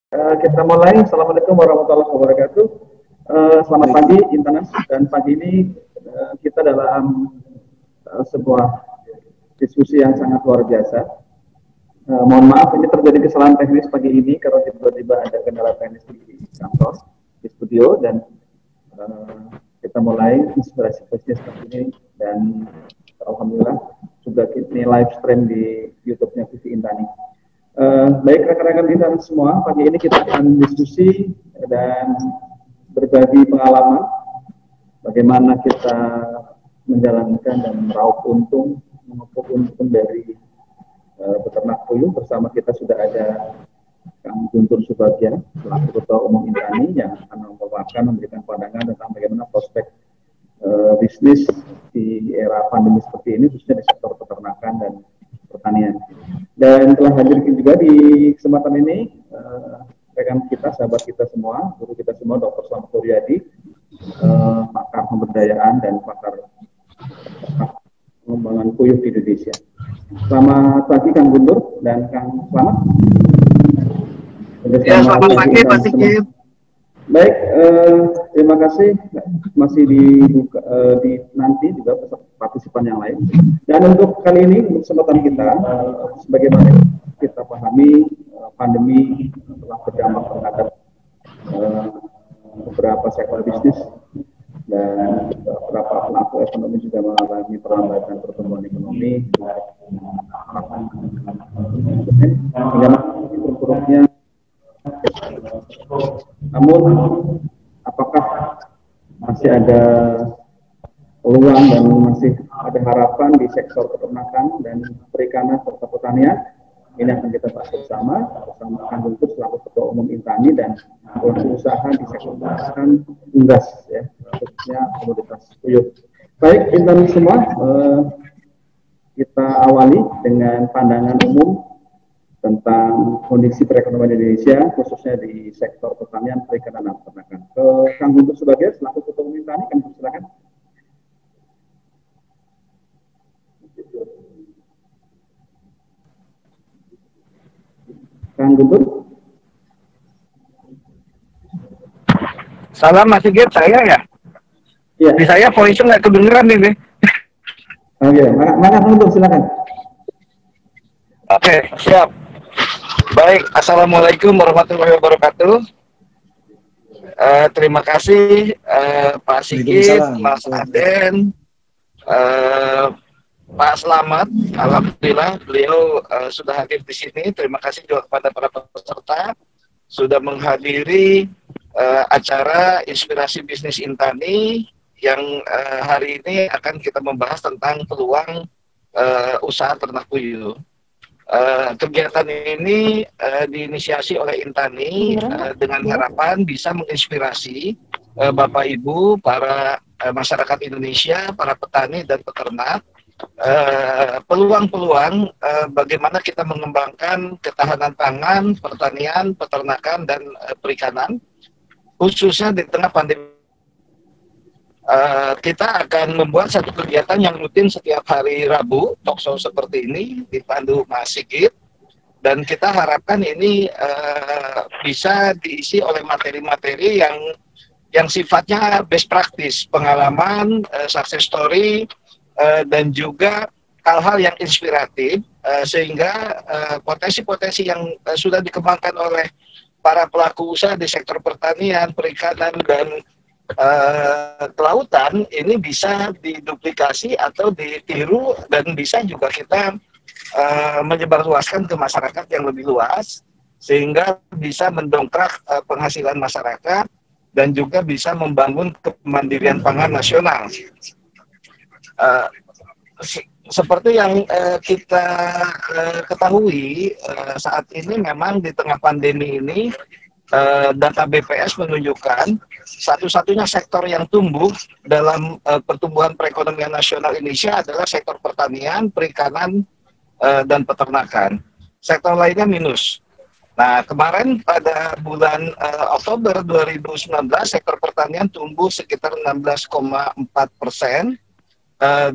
Kita mulai. Assalamualaikum warahmatullahi wabarakatuh. Selamat pagi Intanas, dan pagi ini kita dalam sebuah diskusi yang sangat luar biasa. Mohon maaf ini terjadi kesalahan teknis pagi ini karena tiba-tiba ada kendala teknis di kantor, di studio, dan kita mulai inspirasi bisnis pagi ini, dan alhamdulillah juga ini live stream di YouTube-nya TV Intani. Baik rekan-rekan kita semua, pagi ini kita akan diskusi dan berbagi pengalaman bagaimana kita menjalankan dan meraup untung, mengupuk untung dari peternak puyuh. Bersama kita sudah ada Kang Guntur Subagja, selaku Ketua Umum Intani, yang akan memberikan pandangan tentang bagaimana prospek bisnis di era pandemi seperti ini, khususnya di sektor peternakan dan pertanian. Dan telah hadir juga di kesempatan ini rekan kita, sahabat kita semua, guru kita semua, Dr. Selamat Suryadi, pakar pemberdayaan dan pakar pengembangan puyuh di Indonesia. Selamat pagi Kang Guntur dan Kang Selamat. Ya, selamat pagi Pak Sigit. Baik, terima kasih. Masih dibuka nanti juga partisipan yang lain. Dan untuk kali ini, untuk kesempatan kita, sebagaimana kita pahami, pandemi telah berdampak terhadap beberapa sektor bisnis, dan beberapa pelaku ekonomi juga mengalami perlambatan pertumbuhan ekonomi. Hingga buruk-buruknya. Namun, apakah masih ada peluang dan masih ada harapan di sektor peternakan dan perikanan serta pertanian? Ini akan kita bahas bersama Kang Guntur selaku Ketua Umum Intani dan pelaku usaha di sektor peternakan unggas, ya, khususnya komoditas puyuh. Baik, Intani semua, kita awali dengan pandangan umum tentang kondisi perekonomian Indonesia, khususnya di sektor pertanian, perikanan, dan peternakan. Ke Kang Guntur Subagja selaku Ketua Umum Intani, kami persilakan. Kang Guntur. Salam Mas Sigit, saya ya? Iya. Di saya voice nggak kedengeran ini. Oke, mana Kang Guntur, silakan. Oke, siap. Baik, Assalamualaikum warahmatullahi wabarakatuh. Terima kasih Pak Sigit, Mas Aden, Pak Selamat. Alhamdulillah beliau sudah hadir di sini. Terima kasih juga kepada para peserta sudah menghadiri acara Inspirasi Bisnis Intani yang hari ini akan kita membahas tentang peluang usaha ternak puyuh. Kegiatan ini diinisiasi oleh Intani dengan harapan bisa menginspirasi Bapak Ibu, para masyarakat Indonesia, para petani dan peternak, peluang-peluang bagaimana kita mengembangkan ketahanan pangan, pertanian, peternakan, dan perikanan, khususnya di tengah pandemi. Kita akan membuat satu kegiatan yang rutin setiap hari Rabu, talkshow seperti ini, dipandu Mas Sigit, dan kita harapkan ini bisa diisi oleh materi-materi yang sifatnya best practice, pengalaman, success story, dan juga hal-hal yang inspiratif, sehingga potensi-potensi yang sudah dikembangkan oleh para pelaku usaha di sektor pertanian, perikanan, dan kelautan ini bisa diduplikasi atau ditiru, dan bisa juga kita menyebarluaskan ke masyarakat yang lebih luas, sehingga bisa mendongkrak penghasilan masyarakat dan juga bisa membangun kemandirian pangan nasional. Seperti yang kita ketahui, saat ini memang di tengah pandemi ini, data BPS menunjukkan satu-satunya sektor yang tumbuh dalam pertumbuhan perekonomian nasional Indonesia adalah sektor pertanian, perikanan, dan peternakan. Sektor lainnya minus. Nah, kemarin pada bulan Oktober 2019, sektor pertanian tumbuh sekitar 16,4%,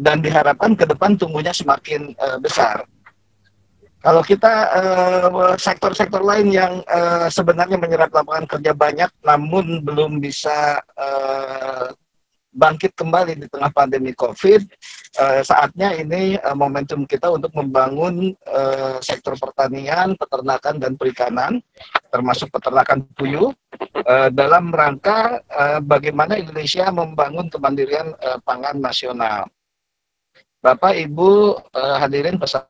dan diharapkan ke depan tumbuhnya semakin besar. Kalau kita sektor-sektor lain yang sebenarnya menyerap lapangan kerja banyak, namun belum bisa bangkit kembali di tengah pandemi COVID, saatnya ini momentum kita untuk membangun sektor pertanian, peternakan, dan perikanan, termasuk peternakan puyuh, dalam rangka bagaimana Indonesia membangun kemandirian pangan nasional. Bapak, Ibu, hadirin peserta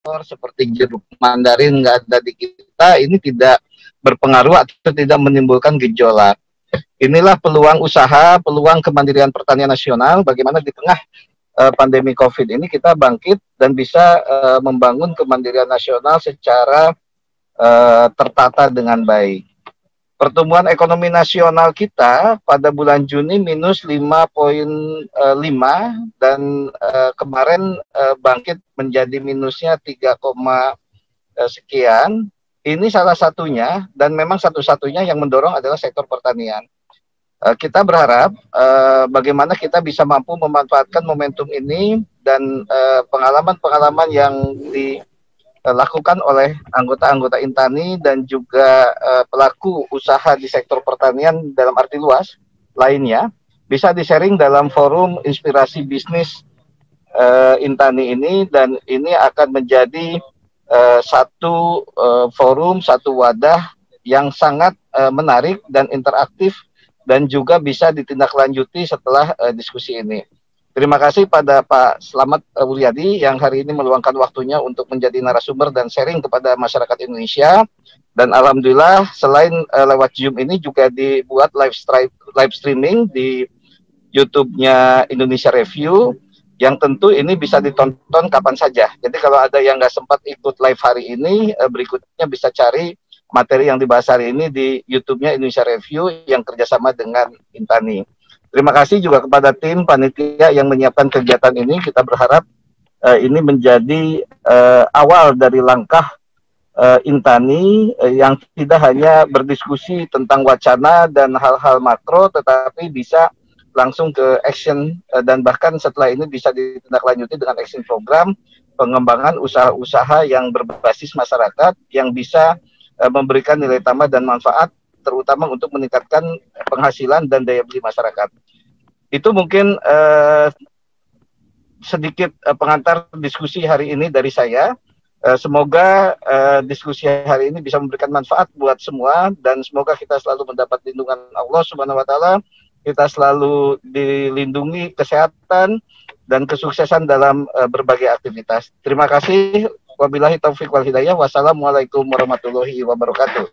seperti jeruk Mandarin nggak ada di kita, ini tidak berpengaruh atau tidak menimbulkan gejolak. Inilah peluang usaha, peluang kemandirian pertanian nasional, bagaimana di tengah pandemi COVID ini kita bangkit dan bisa membangun kemandirian nasional secara tertata dengan baik. Pertumbuhan ekonomi nasional kita pada bulan Juni minus 5,5 dan kemarin bangkit menjadi minusnya 3, sekian. Ini salah satunya dan memang satu-satunya yang mendorong adalah sektor pertanian. Kita berharap bagaimana kita bisa mampu memanfaatkan momentum ini dan pengalaman-pengalaman yang dilakukan oleh anggota-anggota Intani dan juga pelaku usaha di sektor pertanian dalam arti luas lainnya bisa di-sharing dalam forum inspirasi bisnis Intani ini, dan ini akan menjadi satu forum, satu wadah yang sangat menarik dan interaktif dan juga bisa ditindaklanjuti setelah diskusi ini. Terima kasih pada Pak Slamet Wuryadi yang hari ini meluangkan waktunya untuk menjadi narasumber dan sharing kepada masyarakat Indonesia. Dan alhamdulillah selain lewat Zoom ini juga dibuat live streaming di YouTube-nya Indonesia Review, yang tentu ini bisa ditonton kapan saja. Jadi kalau ada yang nggak sempat ikut live hari ini, berikutnya bisa cari materi yang dibahas hari ini di YouTube-nya Indonesia Review yang kerjasama dengan Intani. Terima kasih juga kepada tim panitia yang menyiapkan kegiatan ini. Kita berharap ini menjadi awal dari langkah Intani yang tidak hanya berdiskusi tentang wacana dan hal-hal makro, tetapi bisa langsung ke action dan bahkan setelah ini bisa ditindaklanjuti dengan action program pengembangan usaha-usaha yang berbasis masyarakat yang bisa memberikan nilai tambah dan manfaat, terutama untuk meningkatkan penghasilan dan daya beli masyarakat. Itu mungkin sedikit pengantar diskusi hari ini dari saya. Semoga diskusi hari ini bisa memberikan manfaat buat semua dan semoga kita selalu mendapat lindungan Allah Subhanahu wa taala, kita selalu dilindungi kesehatan dan kesuksesan dalam berbagai aktivitas. Terima kasih. Wabillahi taufiq wal hidayah. Wassalamualaikum warahmatullahi wabarakatuh.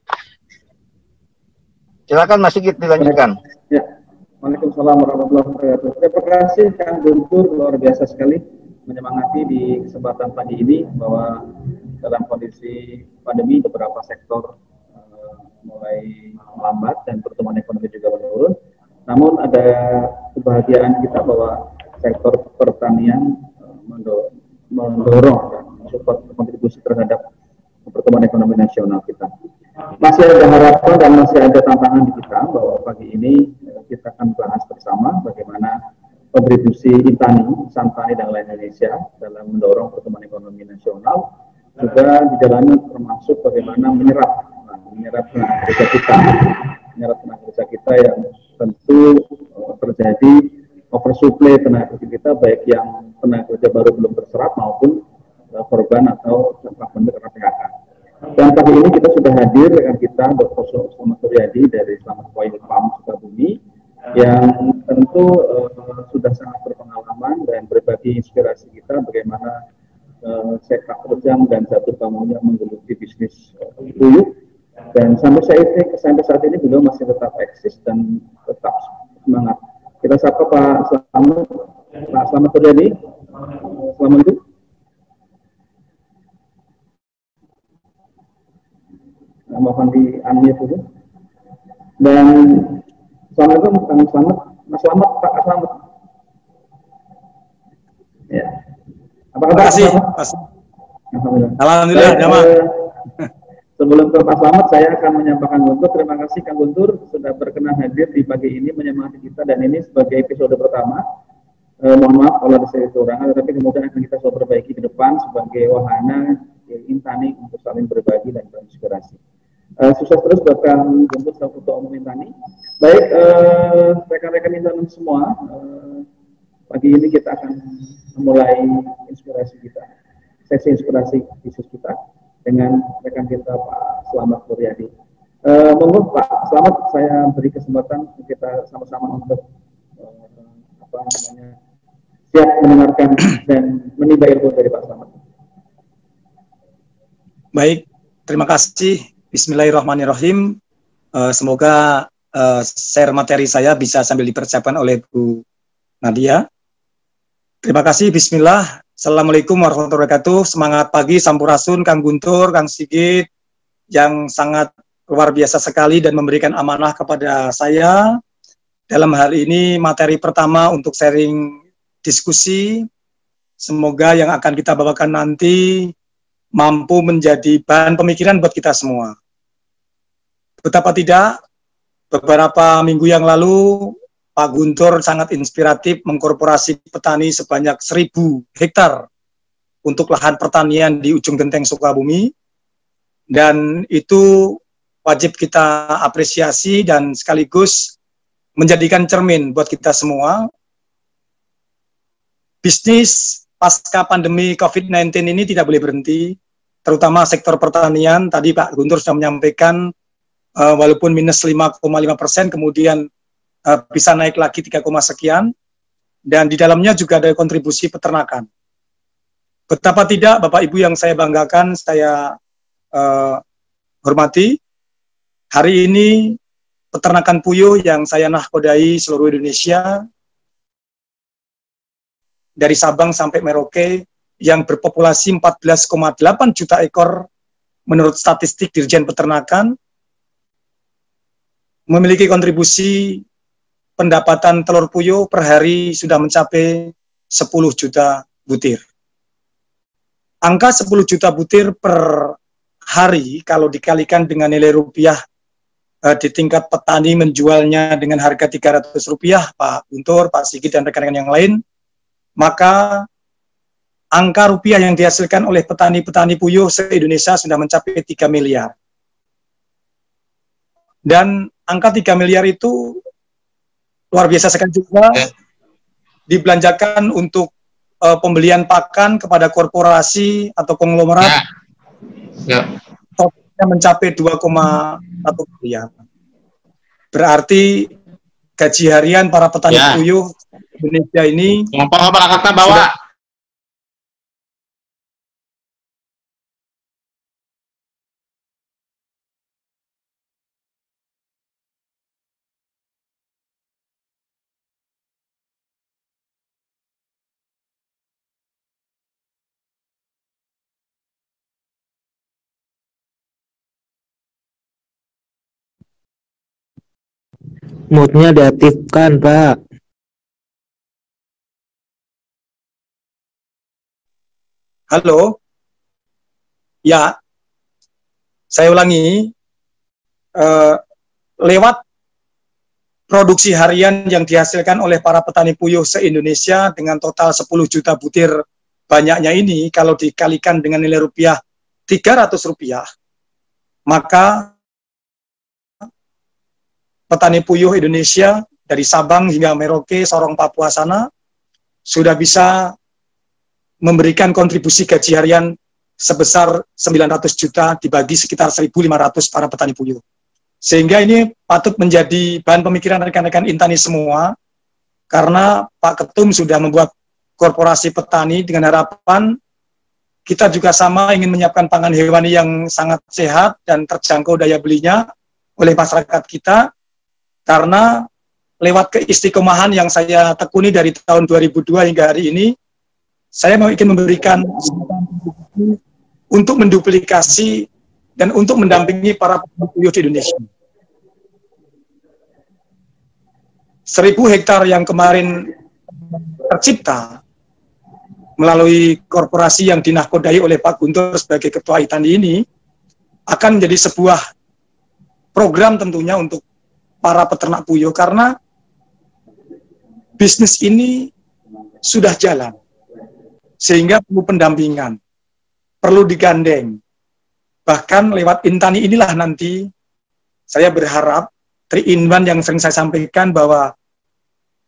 Silakan Mas Sigit dilanjutkan. Ya. Waalaikumsalam warahmatullahi wabarakatuh. Terima kasih Kang Guntur, luar biasa sekali menyemangati di kesempatan pagi ini bahwa dalam kondisi pandemi beberapa sektor mulai melambat dan pertumbuhan ekonomi juga menurun. Namun ada kebahagiaan kita bahwa sektor pertanian mendorong support kontribusi terhadap pertumbuhan ekonomi nasional kita. Masih ada harapan dan masih ada tantangan di kita bahwa pagi ini kita akan bahas bersama bagaimana kontribusi Intani, Santani dan lain Indonesia dalam mendorong pertumbuhan ekonomi nasional, juga dijalani termasuk bagaimana menyerap tenaga kerja kita yang tentu terjadi oversupply tenaga kerja kita, baik yang tenaga kerja baru belum terserap maupun korban atau dampak bentuk karena PHK. Dan pagi ini kita sudah hadir dengan kita Dr. Slamet Wuryadi dari Slamet Oil Palm Sukabumi yang tentu sudah sangat berpengalaman dan berbagi inspirasi kita bagaimana sepak terjang dan jatuh bangunnya menggeluti bisnis puyuh, dan sampai saat ini beliau masih tetap eksis dan tetap semangat. Kita sapa Pak Slamet Wuryadi. Assalamualaikum. Mohon di-unmute dulu. Dan Assalamualaikum Kang Slamet, Mas Slamet, Pak Slamet. Ya. Apa kabar? Terima kasih, Mas. Alhamdulillah. Alhamdulillah, Jamaah. Sebelum ke Pak Slamet, saya akan menyampaikan Guntur. Terima kasih Kang Guntur sudah berkenan hadir di pagi ini menyemangati kita, dan ini sebagai episode pertama. Mohon maaf kalau ada sedikit kekurangan, tetapi kemudian akan kita coba perbaiki ke depan sebagai wahana Intani untuk saling berbagi dan berinspirasi. Sukses terus buat Kang Guntur selaku Ketua Umum Intani. Baik, rekan-rekan Intani semua, pagi ini kita akan memulai inspirasi kita, sesi inspirasi bisnis kita dengan rekan kita Pak Slamet Muryadi. Monggo Pak Slamet, saya beri kesempatan kita sama-sama untuk siap mendengarkan dan menimba ilmu dari Pak Slamet. Baik, terima kasih. Bismillahirrahmanirrahim. Semoga share materi saya bisa sambil dipersiapkan oleh Bu Nadia. Terima kasih. Bismillah. Assalamualaikum warahmatullahi wabarakatuh. Semangat pagi, Sampurasun, Kang Guntur, Kang Sigit, yang sangat luar biasa sekali dan memberikan amanah kepada saya. Dalam hal ini materi pertama untuk sharing diskusi, semoga yang akan kita bawakan nanti mampu menjadi bahan pemikiran buat kita semua. Betapa tidak, beberapa minggu yang lalu Pak Guntur sangat inspiratif mengkorporasi petani sebanyak 1.000 hektar untuk lahan pertanian di ujung genteng Sukabumi, dan itu wajib kita apresiasi dan sekaligus menjadikan cermin buat kita semua. Bisnis pasca pandemi COVID-19 ini tidak boleh berhenti, terutama sektor pertanian. Tadi Pak Guntur sudah menyampaikan walaupun minus 5,5%, kemudian bisa naik lagi 3, sekian, dan di dalamnya juga ada kontribusi peternakan. Betapa tidak, Bapak Ibu yang saya banggakan, saya hormati, hari ini peternakan puyuh yang saya nahkodai seluruh Indonesia, dari Sabang sampai Merauke, yang berpopulasi 14,8 juta ekor menurut statistik Dirjen Peternakan, memiliki kontribusi pendapatan telur puyuh per hari sudah mencapai 10 juta butir. Angka 10 juta butir per hari kalau dikalikan dengan nilai rupiah di tingkat petani menjualnya dengan harga Rp300, Pak Guntur, Pak Sigit, dan rekan-rekan yang lain, maka angka rupiah yang dihasilkan oleh petani-petani puyuh se-Indonesia sudah mencapai 3 miliar. Dan angka 3 miliar itu luar biasa sekali juga dibelanjakan untuk pembelian pakan kepada korporasi atau konglomerat. Totalnya mencapai 2,1 miliar. Berarti gaji harian para petani puyuh Indonesia ini bawa. Moodnya diaktifkan, Pak. Halo? Ya, saya ulangi. Lewat produksi harian yang dihasilkan oleh para petani puyuh se-Indonesia dengan total 10 juta butir banyaknya ini, kalau dikalikan dengan nilai rupiah Rp300, maka petani puyuh Indonesia dari Sabang hingga Merauke, Sorong, Papua sana sudah bisa memberikan kontribusi gaji harian sebesar 900 juta dibagi sekitar 1.500 para petani puyuh. Sehingga ini patut menjadi bahan pemikiran rekan-rekan Intani semua, karena Pak Ketum sudah membuat korporasi petani dengan harapan kita juga sama ingin menyiapkan pangan hewani yang sangat sehat dan terjangkau daya belinya oleh masyarakat kita. Karena lewat keistiqomahan yang saya tekuni dari tahun 2002 hingga hari ini, saya ingin memberikan untuk menduplikasi dan untuk mendampingi para petani puyuh di Indonesia. 1.000 hektar yang kemarin tercipta melalui korporasi yang dinahkodai oleh Pak Guntur sebagai Ketua Itani ini akan menjadi sebuah program tentunya untuk para peternak puyuh, karena bisnis ini sudah jalan, sehingga perlu pendampingan, perlu digandeng. Bahkan lewat Intani inilah nanti saya berharap 3-in-1 yang sering saya sampaikan bahwa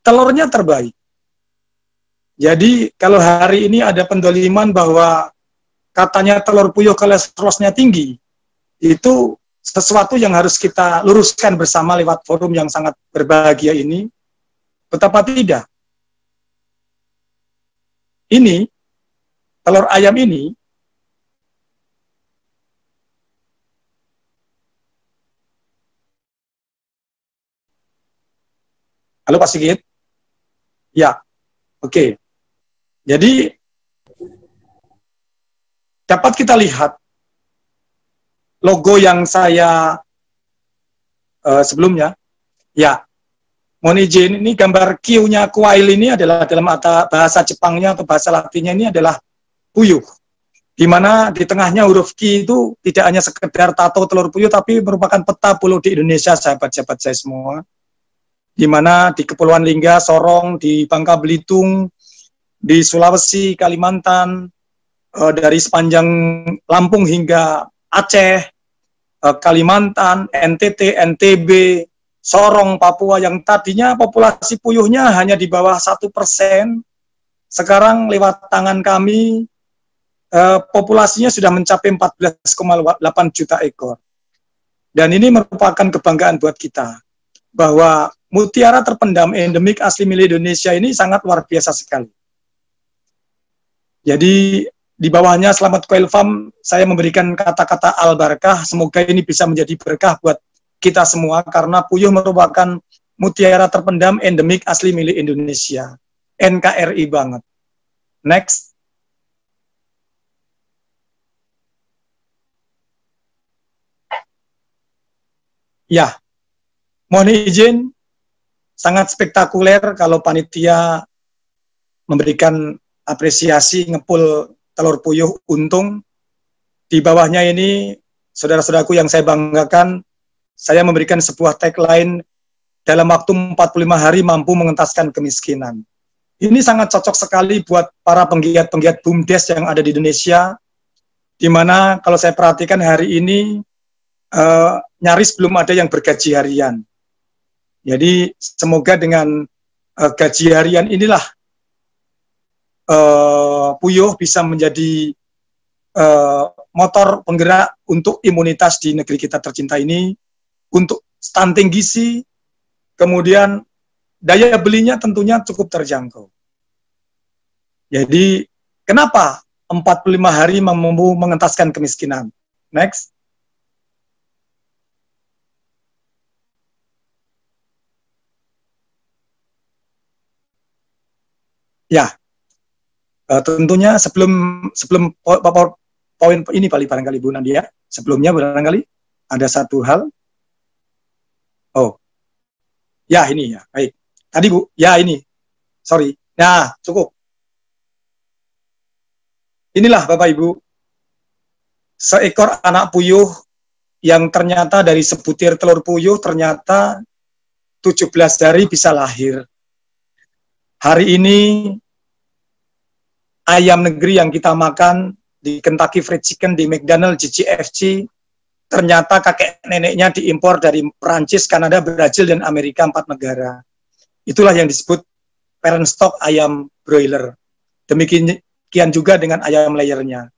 telurnya terbaik. Jadi kalau hari ini ada pendoliman bahwa katanya telur puyuh kolesterolnya tinggi, itu sesuatu yang harus kita luruskan bersama lewat forum yang sangat berbahagia ini. Betapa tidak. Ini, telur ayam ini, halo Pak Sigit? Ya, oke. Jadi, dapat kita lihat logo yang saya sebelumnya, ya, mohon izin, ini gambar Q-nya kuail ini adalah dalam bahasa Jepangnya atau bahasa Latinnya ini adalah puyuh. Di mana di tengahnya huruf Q itu tidak hanya sekedar tato telur puyuh, tapi merupakan peta pulau di Indonesia, sahabat-sahabat saya semua. Di mana di Kepulauan Lingga, Sorong, di Bangka Belitung, di Sulawesi, Kalimantan, dari sepanjang Lampung hingga Aceh, Kalimantan, NTT, NTB, Sorong, Papua, yang tadinya populasi puyuhnya hanya di bawah 1%, sekarang lewat tangan kami, populasinya sudah mencapai 14,8 juta ekor. Dan ini merupakan kebanggaan buat kita, bahwa mutiara terpendam endemik asli milik Indonesia ini sangat luar biasa sekali. Jadi di bawahnya Selamat Quail Farm, saya memberikan kata-kata al-barakah, semoga ini bisa menjadi berkah buat kita semua, karena puyuh merupakan mutiara terpendam endemik asli milik Indonesia. NKRI banget. Next. Ya, mohon izin, sangat spektakuler kalau panitia memberikan apresiasi ngepul telur puyuh untung. Di bawahnya ini, saudara-saudaraku yang saya banggakan, saya memberikan sebuah tagline, dalam waktu 45 hari mampu mengentaskan kemiskinan. Ini sangat cocok sekali buat para penggiat-penggiat BUMDes yang ada di Indonesia, di mana kalau saya perhatikan hari ini, nyaris belum ada yang bergaji harian. Jadi semoga dengan gaji harian inilah puyuh bisa menjadi motor penggerak untuk imunitas di negeri kita tercinta ini, untuk stunting gizi, kemudian daya belinya tentunya cukup terjangkau. Jadi kenapa 45 hari mampu mengentaskan kemiskinan? Next. Ya, tentunya sebelum poin ini barangkali Bu Nadia, sebelumnya barangkali ada satu hal. Oh, ya ini ya, baik. Tadi Bu, ya ini, sorry. Nah, cukup. Inilah Bapak Ibu, seekor anak puyuh yang ternyata dari sebutir telur puyuh ternyata 17 hari bisa lahir. Hari ini ayam negeri yang kita makan di Kentucky Fried Chicken, di McDonald's, di GFC, ternyata kakek neneknya diimpor dari Perancis, Kanada, Brazil, dan Amerika, 4 negara. Itulah yang disebut parent stock ayam broiler. Demikian juga dengan ayam layernya.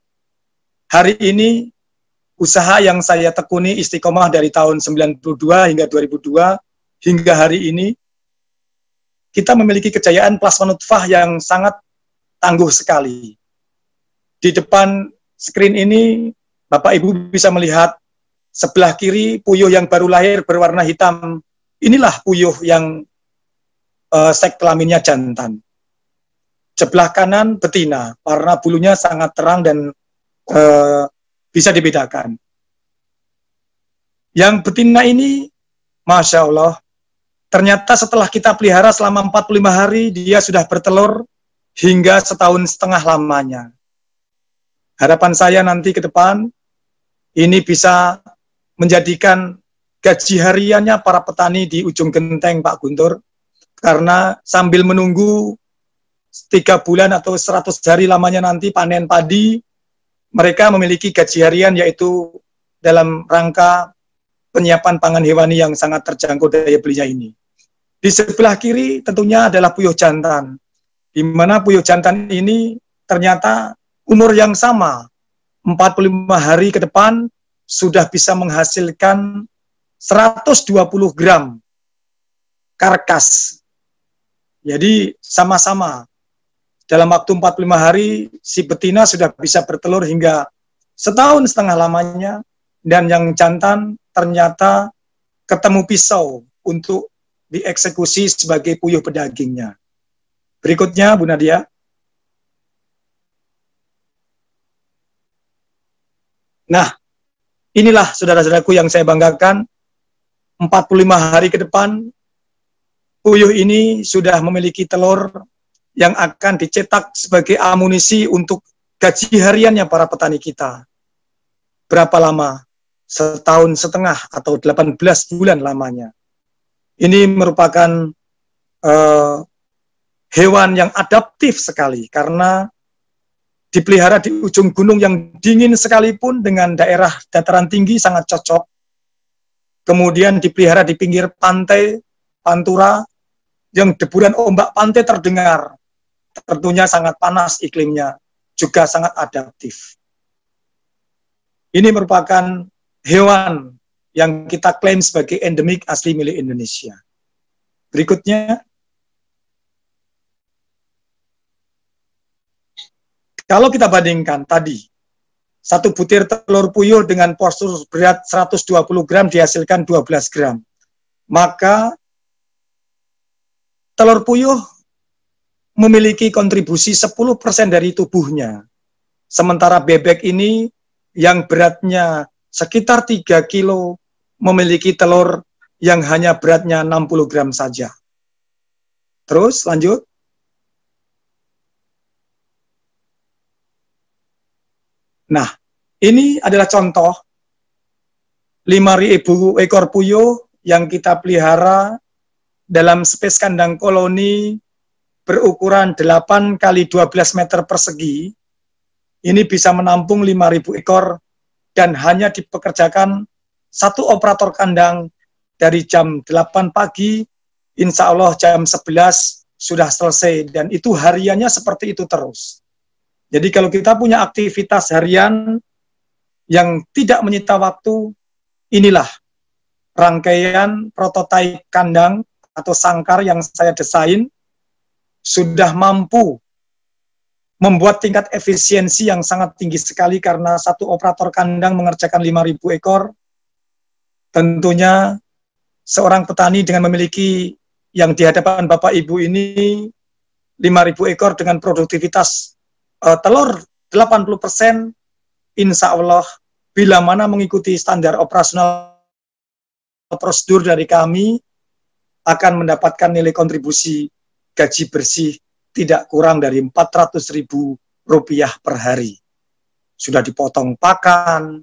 Hari ini, usaha yang saya tekuni istiqomah dari tahun 92 hingga 2002, hingga hari ini, kita memiliki kejayaan plasma nutfah yang sangat tangguh sekali. Di depan screen ini, Bapak Ibu bisa melihat sebelah kiri puyuh yang baru lahir berwarna hitam. Inilah puyuh yang seks kelaminnya jantan. Sebelah kanan betina, warna bulunya sangat terang dan bisa dibedakan. Yang betina ini, Masya Allah, ternyata setelah kita pelihara selama 45 hari, dia sudah bertelur hingga setahun setengah lamanya. Harapan saya nanti ke depan, ini bisa menjadikan gaji hariannya para petani di ujung genteng, Pak Guntur, karena sambil menunggu 3 bulan atau 100 hari lamanya nanti panen padi, mereka memiliki gaji harian yaitu dalam rangka penyiapan pangan hewani yang sangat terjangkau daya belinya ini. Di sebelah kiri tentunya adalah puyuh jantan, di mana puyuh jantan ini ternyata umur yang sama, 45 hari ke depan sudah bisa menghasilkan 120 gram karkas. Jadi sama-sama dalam waktu 45 hari si betina sudah bisa bertelur hingga setahun setengah lamanya, dan yang jantan ternyata ketemu pisau untuk dieksekusi sebagai puyuh pedagingnya. Berikutnya Bu Nadia. Nah, inilah saudara-saudaraku yang saya banggakan, 45 hari ke depan puyuh ini sudah memiliki telur yang akan dicetak sebagai amunisi untuk gaji hariannya para petani kita. Berapa lama? Setahun setengah atau 18 bulan lamanya. Ini merupakan hewan yang adaptif sekali karena dipelihara di ujung gunung yang dingin sekalipun dengan daerah dataran tinggi sangat cocok. Kemudian dipelihara di pinggir pantai, pantura, yang deburan ombak pantai terdengar. Tentunya sangat panas iklimnya, juga sangat adaptif. Ini merupakan hewan yang kita klaim sebagai endemik asli milik Indonesia. Berikutnya, kalau kita bandingkan tadi, satu butir telur puyuh dengan postur berat 120 gram dihasilkan 12 gram. Maka telur puyuh memiliki kontribusi 10% dari tubuhnya. Sementara bebek ini yang beratnya sekitar 3 kilo memiliki telur yang hanya beratnya 60 gram saja. Terus lanjut. Nah, ini adalah contoh 5.000 ekor puyuh yang kita pelihara dalam space kandang koloni berukuran 8 kali 12 meter persegi. Ini bisa menampung 5.000 ekor dan hanya dipekerjakan satu operator kandang dari jam 8 pagi, insya Allah jam 11 sudah selesai, dan itu hariannya seperti itu terus. Jadi kalau kita punya aktivitas harian yang tidak menyita waktu, inilah rangkaian prototipe kandang atau sangkar yang saya desain, sudah mampu membuat tingkat efisiensi yang sangat tinggi sekali karena satu operator kandang mengerjakan 5.000 ekor. Tentunya seorang petani dengan memiliki yang di hadapan Bapak Ibu ini 5.000 ekor dengan produktivitas telur 80%, insya Allah bila mana mengikuti standar operasional prosedur dari kami akan mendapatkan nilai kontribusi gaji bersih tidak kurang dari Rp400.000 per hari. Sudah dipotong pakan,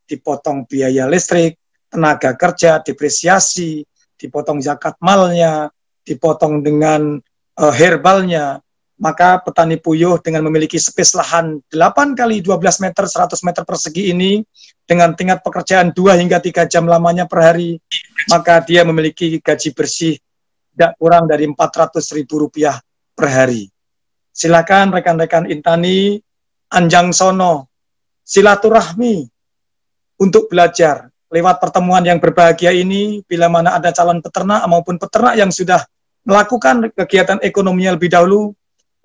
dipotong biaya listrik, tenaga kerja, depresiasi, dipotong zakat malnya, dipotong dengan herbalnya. Maka petani puyuh dengan memiliki space lahan 8 kali 12 meter, 100 meter persegi ini, dengan tingkat pekerjaan 2 hingga 3 jam lamanya per hari, maka dia memiliki gaji bersih tidak kurang dari Rp400.000 per hari. Silakan rekan-rekan Intani, Anjang Sono, silaturahmi untuk belajar lewat pertemuan yang berbahagia ini. Bila mana ada calon peternak maupun peternak yang sudah melakukan kegiatan ekonomi lebih dahulu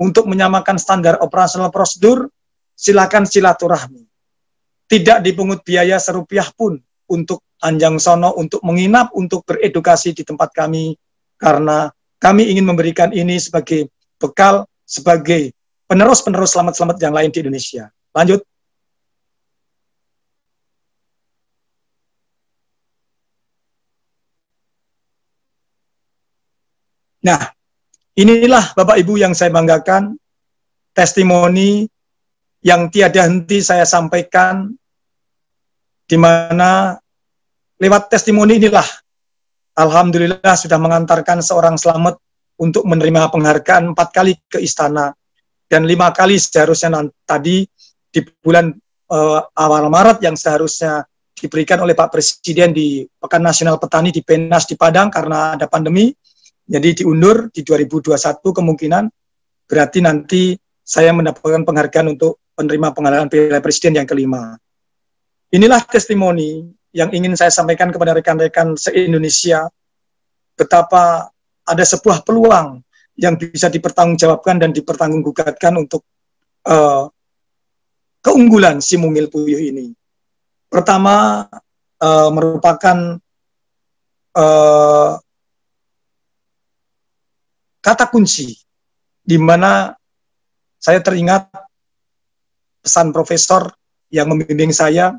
untuk menyamakan standar operasional prosedur, silakan silaturahmi. Tidak dipungut biaya serupiah pun untuk Anjang Sono untuk menginap, untuk beredukasi di tempat kami, karena kami ingin memberikan ini sebagai bekal, sebagai penerus-penerus selamat-selamat yang lain di Indonesia. Lanjut. Nah, inilah Bapak Ibu yang saya banggakan, testimoni yang tiada henti saya sampaikan, di mana lewat testimoni inilah alhamdulillah sudah mengantarkan seorang selamat untuk menerima penghargaan 4 kali ke istana dan 5 kali seharusnya tadi di bulan awal Maret yang seharusnya diberikan oleh Pak Presiden di Pekan Nasional Petani di Penas di Padang karena ada pandemi, jadi diundur di 2021 kemungkinan, berarti nanti saya mendapatkan penghargaan untuk penerima penghargaan Piala Presiden yang kelima. Inilah testimoni yang ingin saya sampaikan kepada rekan-rekan se-Indonesia, betapa ada sebuah peluang yang bisa dipertanggungjawabkan dan dipertanggunggugatan untuk keunggulan si mungil puyuh ini. Pertama, merupakan kata kunci, di mana saya teringat pesan profesor yang membimbing saya,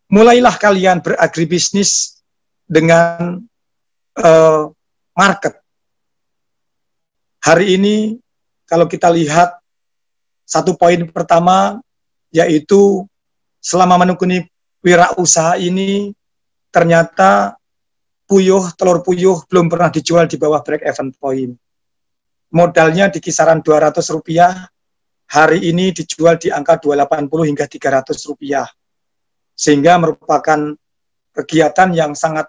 mulailah kalian beragribisnis dengan market. Hari ini kalau kita lihat satu poin pertama yaitu selama menekuni wirausaha ini ternyata telur puyuh belum pernah dijual di bawah break even point. Modalnya di kisaran Rp200, hari ini dijual di angka 280 hingga Rp300. Sehingga merupakan kegiatan yang sangat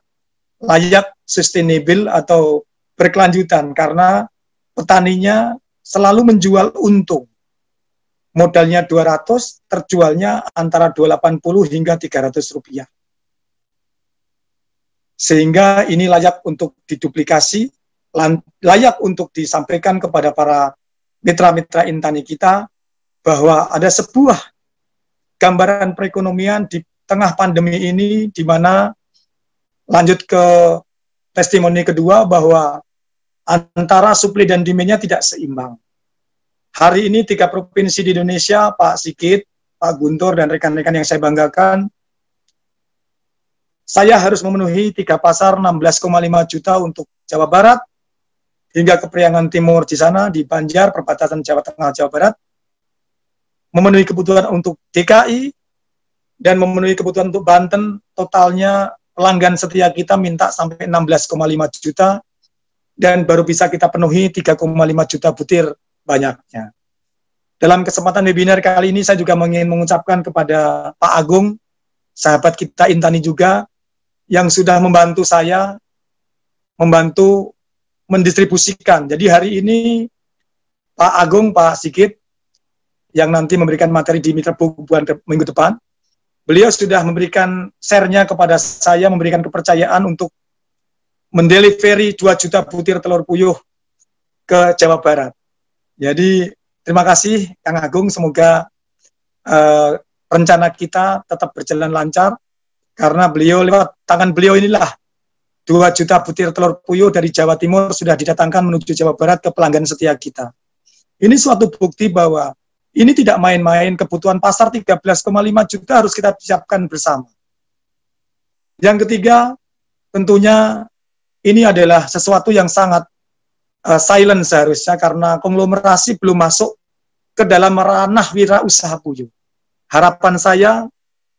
layak, sustainable atau berkelanjutan karena petaninya selalu menjual untung. Modalnya 200, terjualnya antara 280 hingga Rp300. Sehingga ini layak untuk diduplikasi, layak untuk disampaikan kepada para mitra-mitra Intani kita bahwa ada sebuah gambaran perekonomian di tengah pandemi ini, di mana lanjut ke testimoni kedua bahwa antara supply dan demand-nya tidak seimbang. Hari ini 3 provinsi di Indonesia, Pak Sigit, Pak Guntur, dan rekan-rekan yang saya banggakan, saya harus memenuhi 3 pasar 16,5 juta untuk Jawa Barat, hingga ke Priangan Timur di sana, di Banjar, perbatasan Jawa Tengah, Jawa Barat, memenuhi kebutuhan untuk DKI, dan memenuhi kebutuhan untuk Banten. Totalnya pelanggan setia kita minta sampai 16,5 juta, dan baru bisa kita penuhi 3,5 juta butir banyaknya. Dalam kesempatan webinar kali ini, saya juga ingin mengucapkan kepada Pak Agung, sahabat kita Intani juga, yang sudah membantu saya, membantu mendistribusikan. Jadi hari ini, Pak Agung, Pak Sigit, yang nanti memberikan materi di Mitra Buku minggu depan, beliau sudah memberikan share-nya kepada saya, memberikan kepercayaan untuk mendelivery 2 juta butir telur puyuh ke Jawa Barat. Jadi terima kasih Kang Agung, semoga rencana kita tetap berjalan lancar, karena beliau lewat tangan beliau inilah 2 juta butir telur puyuh dari Jawa Timur sudah didatangkan menuju Jawa Barat ke pelanggan setia kita. Ini suatu bukti bahwa ini tidak main-main, kebutuhan pasar 13,5 juta harus kita siapkan bersama. Yang ketiga, tentunya ini adalah sesuatu yang sangat silent seharusnya, karena konglomerasi belum masuk ke dalam ranah wirausaha puyuh. Harapan saya,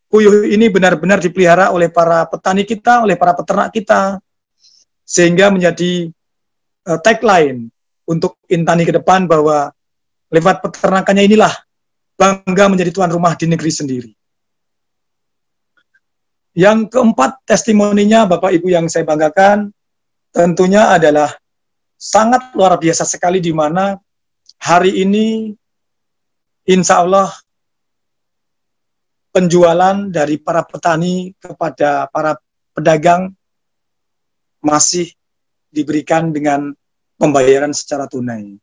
puyuh ini benar-benar dipelihara oleh para petani kita, oleh para peternak kita, sehingga menjadi tagline untuk Intani ke depan bahwa lewat peternakannya inilah bangga menjadi tuan rumah di negeri sendiri. Yang keempat, testimoninya Bapak Ibu yang saya banggakan, tentunya adalah sangat luar biasa sekali, di mana hari ini insya Allah penjualan dari para petani kepada para pedagang masih diberikan dengan pembayaran secara tunai.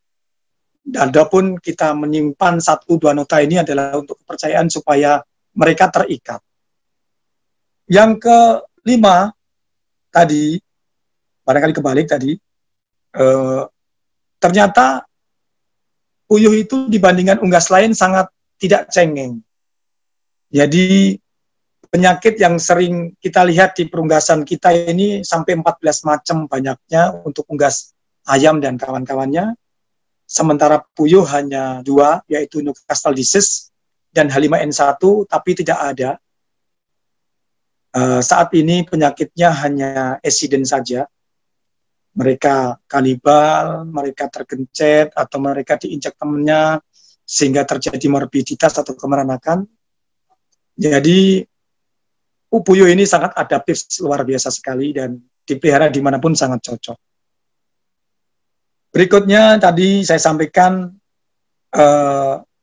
Adapun kita menyimpan 1-2 nota ini adalah untuk kepercayaan supaya mereka terikat. Yang kelima tadi, barangkali kebalik tadi, ternyata puyuh itu dibandingkan unggas lain sangat tidak cengeng. Jadi penyakit yang sering kita lihat di perunggasan kita ini sampai 14 macam banyaknya untuk unggas ayam dan kawan-kawannya. sementara puyuh hanya 2, yaitu Newcastle disease dan H5N1, tapi tidak ada. Saat ini penyakitnya hanya esiden saja. Mereka kanibal, mereka tergencet, atau mereka diinjak temannya, sehingga terjadi morbiditas atau kemeranakan. Jadi, puyuh ini sangat adaptif, luar biasa sekali, dan dipelihara dimanapun sangat cocok. Berikutnya, tadi saya sampaikan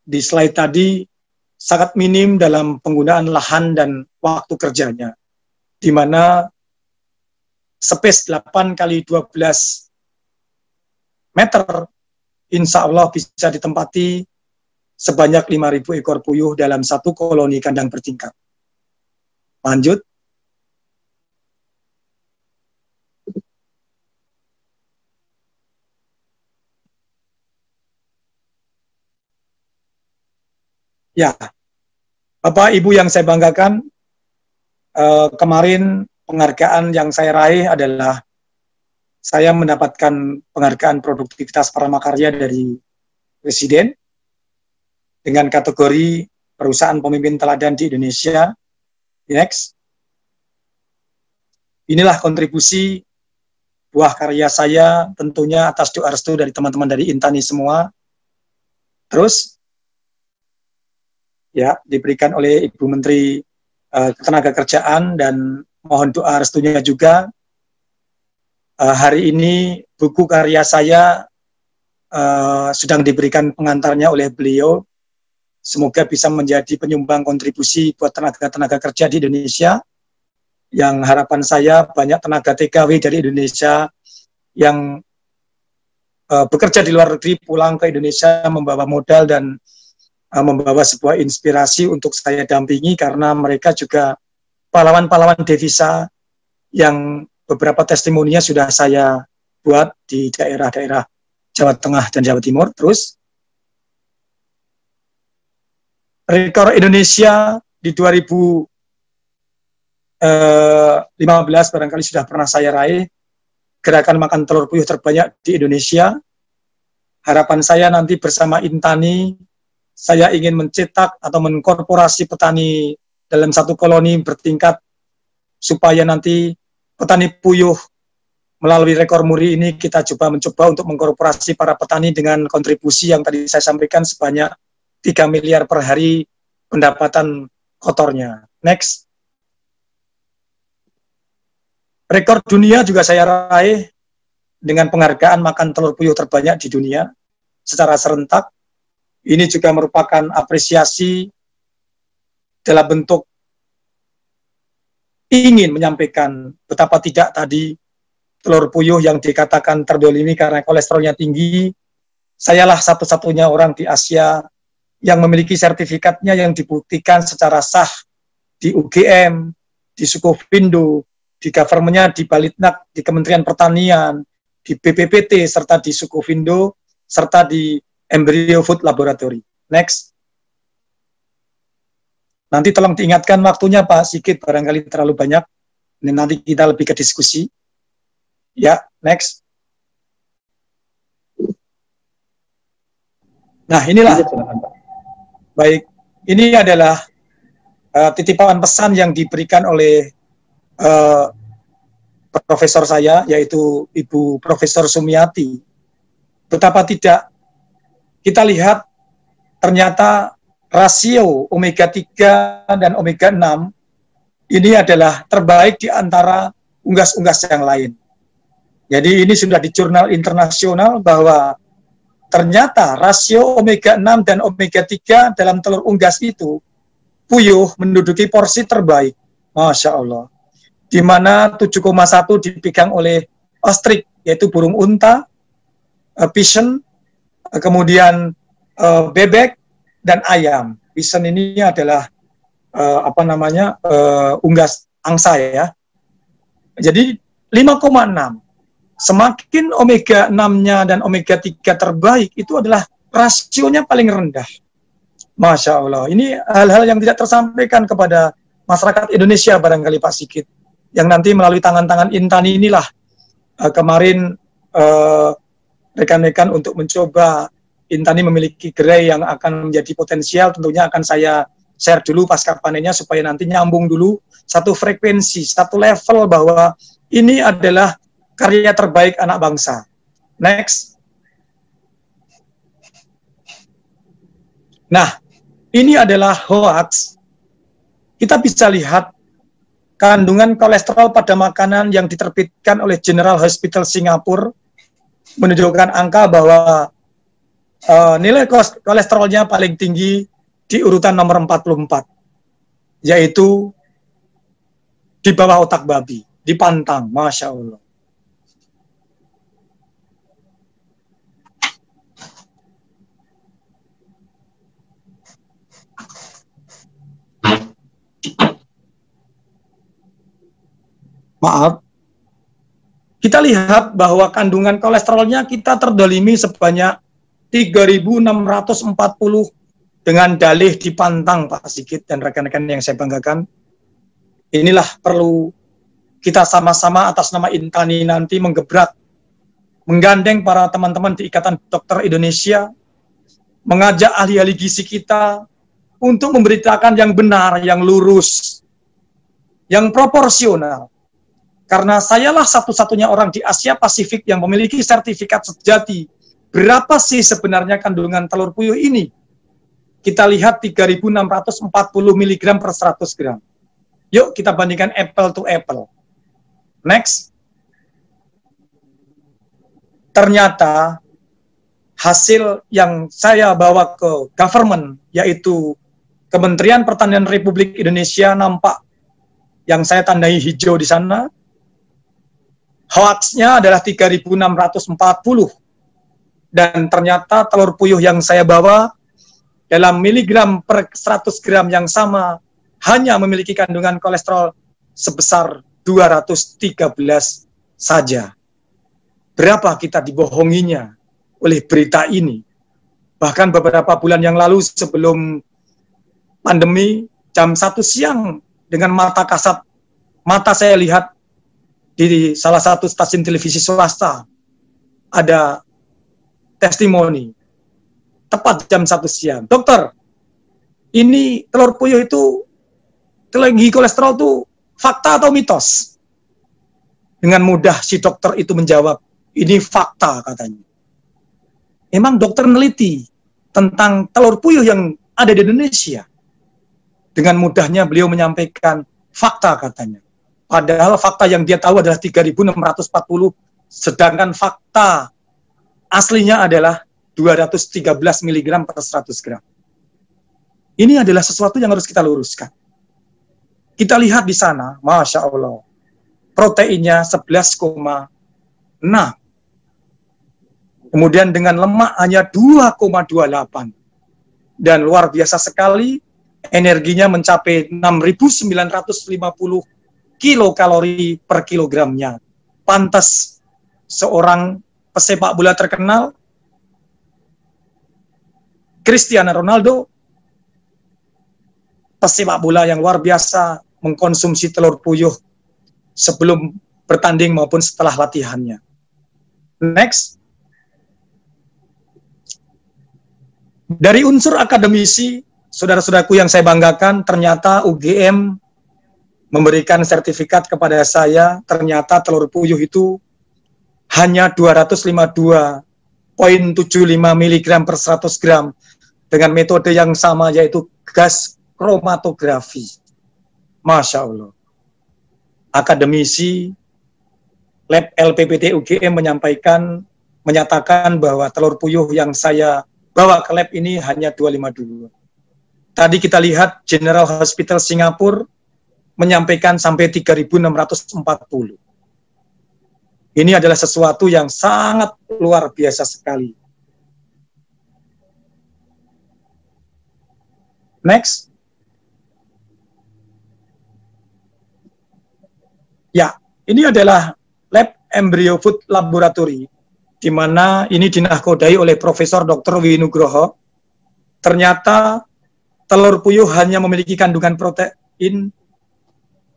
di slide tadi, sangat minim dalam penggunaan lahan dan waktu kerjanya, di mana space 8 kali 12 meter, insya Allah bisa ditempati sebanyak 5.000 ekor puyuh dalam satu koloni kandang bertingkat. Lanjut. Ya, Bapak Ibu yang saya banggakan, kemarin penghargaan yang saya raih adalah saya mendapatkan penghargaan produktivitas prakarya dari Presiden dengan kategori perusahaan pemimpin teladan di Indonesia. Next. Inilah kontribusi buah karya saya, tentunya atas doa restu dari teman-teman dari Intani semua. Terus, ya, diberikan oleh Ibu Menteri Ketenagakerjaan, dan mohon doa restunya juga. Hari ini buku karya saya sedang diberikan pengantarnya oleh beliau. Semoga bisa menjadi penyumbang kontribusi buat tenaga-tenaga kerja di Indonesia. Yang harapan saya banyak tenaga TKW dari Indonesia yang bekerja di luar negeri pulang ke Indonesia membawa modal dan membawa sebuah inspirasi untuk saya dampingi, karena mereka juga pahlawan-pahlawan devisa yang beberapa testimoninya sudah saya buat di daerah-daerah Jawa Tengah dan Jawa Timur. Terus, rekor Indonesia di 2015 barangkali sudah pernah saya raih, gerakan makan telur puyuh terbanyak di Indonesia. Harapan saya nanti bersama Intani, saya ingin mencetak atau mengkorporasi petani dalam satu koloni bertingkat, supaya nanti petani puyuh melalui rekor muri ini kita mencoba untuk mengkorporasi para petani dengan kontribusi yang tadi saya sampaikan sebanyak 3 miliar per hari pendapatan kotornya. Next. Rekor dunia juga saya raih dengan penghargaan makan telur puyuh terbanyak di dunia secara serentak. Ini juga merupakan apresiasi dalam bentuk ingin menyampaikan betapa tidak tadi telur puyuh yang dikatakan terdolimi karena kolesterolnya tinggi. Sayalah satu-satunya orang di Asia yang memiliki sertifikatnya yang dibuktikan secara sah di UGM, di Sukovindo, di government-nya, di Balitnak, di Kementerian Pertanian, di BPPT, serta di Sukovindo, serta di Embryo Food Laboratory. Next. Nanti tolong diingatkan waktunya Pak Sigit, barangkali terlalu banyak. Ini nanti kita lebih ke diskusi. Ya, next. Nah, inilah. Baik, ini adalah titipan pesan yang diberikan oleh profesor saya, yaitu Ibu Profesor Sumiati. Betapa tidak, kita lihat ternyata rasio omega 3 dan omega 6 ini adalah terbaik di antara unggas-unggas yang lain. Jadi ini sudah di jurnal internasional bahwa ternyata rasio omega 6 dan omega 3 dalam telur unggas itu puyuh menduduki porsi terbaik. Masya Allah. Di mana 7,1 dipegang oleh ostrich, yaitu burung unta, pigeon, kemudian bebek dan ayam. Pigeon ini adalah unggas angsa ya. Jadi 5,6. Semakin omega 6-nya dan omega 3 terbaik, itu adalah rasionya paling rendah. Masya Allah. Ini hal-hal yang tidak tersampaikan kepada masyarakat Indonesia barangkali Pak Sigit. Yang nanti melalui tangan-tangan Intani inilah kemarin rekan-rekan untuk mencoba Intani memiliki gerai yang akan menjadi potensial, tentunya akan saya share dulu pasca panennya supaya nanti nyambung dulu satu frekuensi, satu level bahwa ini adalah karya terbaik anak bangsa. Next. Nah, ini adalah hoax. Kita bisa lihat kandungan kolesterol pada makanan yang diterbitkan oleh General Hospital Singapura menunjukkan angka bahwa nilai kolesterolnya paling tinggi di urutan nomor 44, yaitu di bawah otak babi, di pantang, Masya Allah. Maaf, kita lihat bahwa kandungan kolesterolnya kita terdolimi sebanyak 3.640 dengan dalih dipantang, Pak Sigit dan rekan-rekan yang saya banggakan. Inilah perlu kita sama-sama atas nama Intani nanti menggebrak, menggandeng para teman-teman di Ikatan Dokter Indonesia, mengajak ahli-ahli gizi kita untuk memberitakan yang benar, yang lurus, yang proporsional. Karena sayalah satu-satunya orang di Asia Pasifik yang memiliki sertifikat sejati. Berapa sih sebenarnya kandungan telur puyuh ini? Kita lihat 3.640 mg per 100 gram. Yuk kita bandingkan apple to apple. Next. Ternyata hasil yang saya bawa ke government, yaitu Kementerian Pertanian Republik Indonesia, nampak yang saya tandai hijau di sana. Hoaxnya adalah 3.640. Dan ternyata telur puyuh yang saya bawa dalam miligram per 100 gram yang sama hanya memiliki kandungan kolesterol sebesar 213 saja. Berapa kita dibohonginya oleh berita ini? Bahkan beberapa bulan yang lalu sebelum pandemi, jam 1 siang dengan mata kasat, mata saya lihat di salah satu stasiun televisi swasta ada testimoni tepat jam 1 siang. Dokter, ini telur puyuh itu tinggi kolesterol itu fakta atau mitos? Dengan mudah si dokter itu menjawab, ini fakta katanya. Emang dokter meneliti tentang telur puyuh yang ada di Indonesia. Dengan mudahnya beliau menyampaikan fakta katanya. Padahal fakta yang dia tahu adalah 3.640, sedangkan fakta aslinya adalah 213 mg per 100 gram. Ini adalah sesuatu yang harus kita luruskan. Kita lihat di sana, Masya Allah, proteinnya 11,6. Kemudian dengan lemak hanya 2,28. Dan luar biasa sekali, energinya mencapai 6.950 kilokalori per kilogramnya. Pantas seorang pesepak bola terkenal, Cristiano Ronaldo, pesepak bola yang luar biasa, mengkonsumsi telur puyuh sebelum bertanding maupun setelah latihannya. Next. Dari unsur akademisi, saudara-saudaraku yang saya banggakan, ternyata UGM memberikan sertifikat kepada saya, ternyata telur puyuh itu hanya 252,75 mg per 100 gram dengan metode yang sama, yaitu gas kromatografi. Masya Allah. Akademisi Lab LPPT UGM menyatakan bahwa telur puyuh yang saya bawa ke lab ini hanya 252. Tadi kita lihat General Hospital Singapura menyampaikan sampai 3.640. Ini adalah sesuatu yang sangat luar biasa sekali. Next. Ya, ini adalah Lab Embryo Food Laboratory, di mana ini dinahkodai oleh Profesor Dr. Winugroho. Ternyata telur puyuh hanya memiliki kandungan protein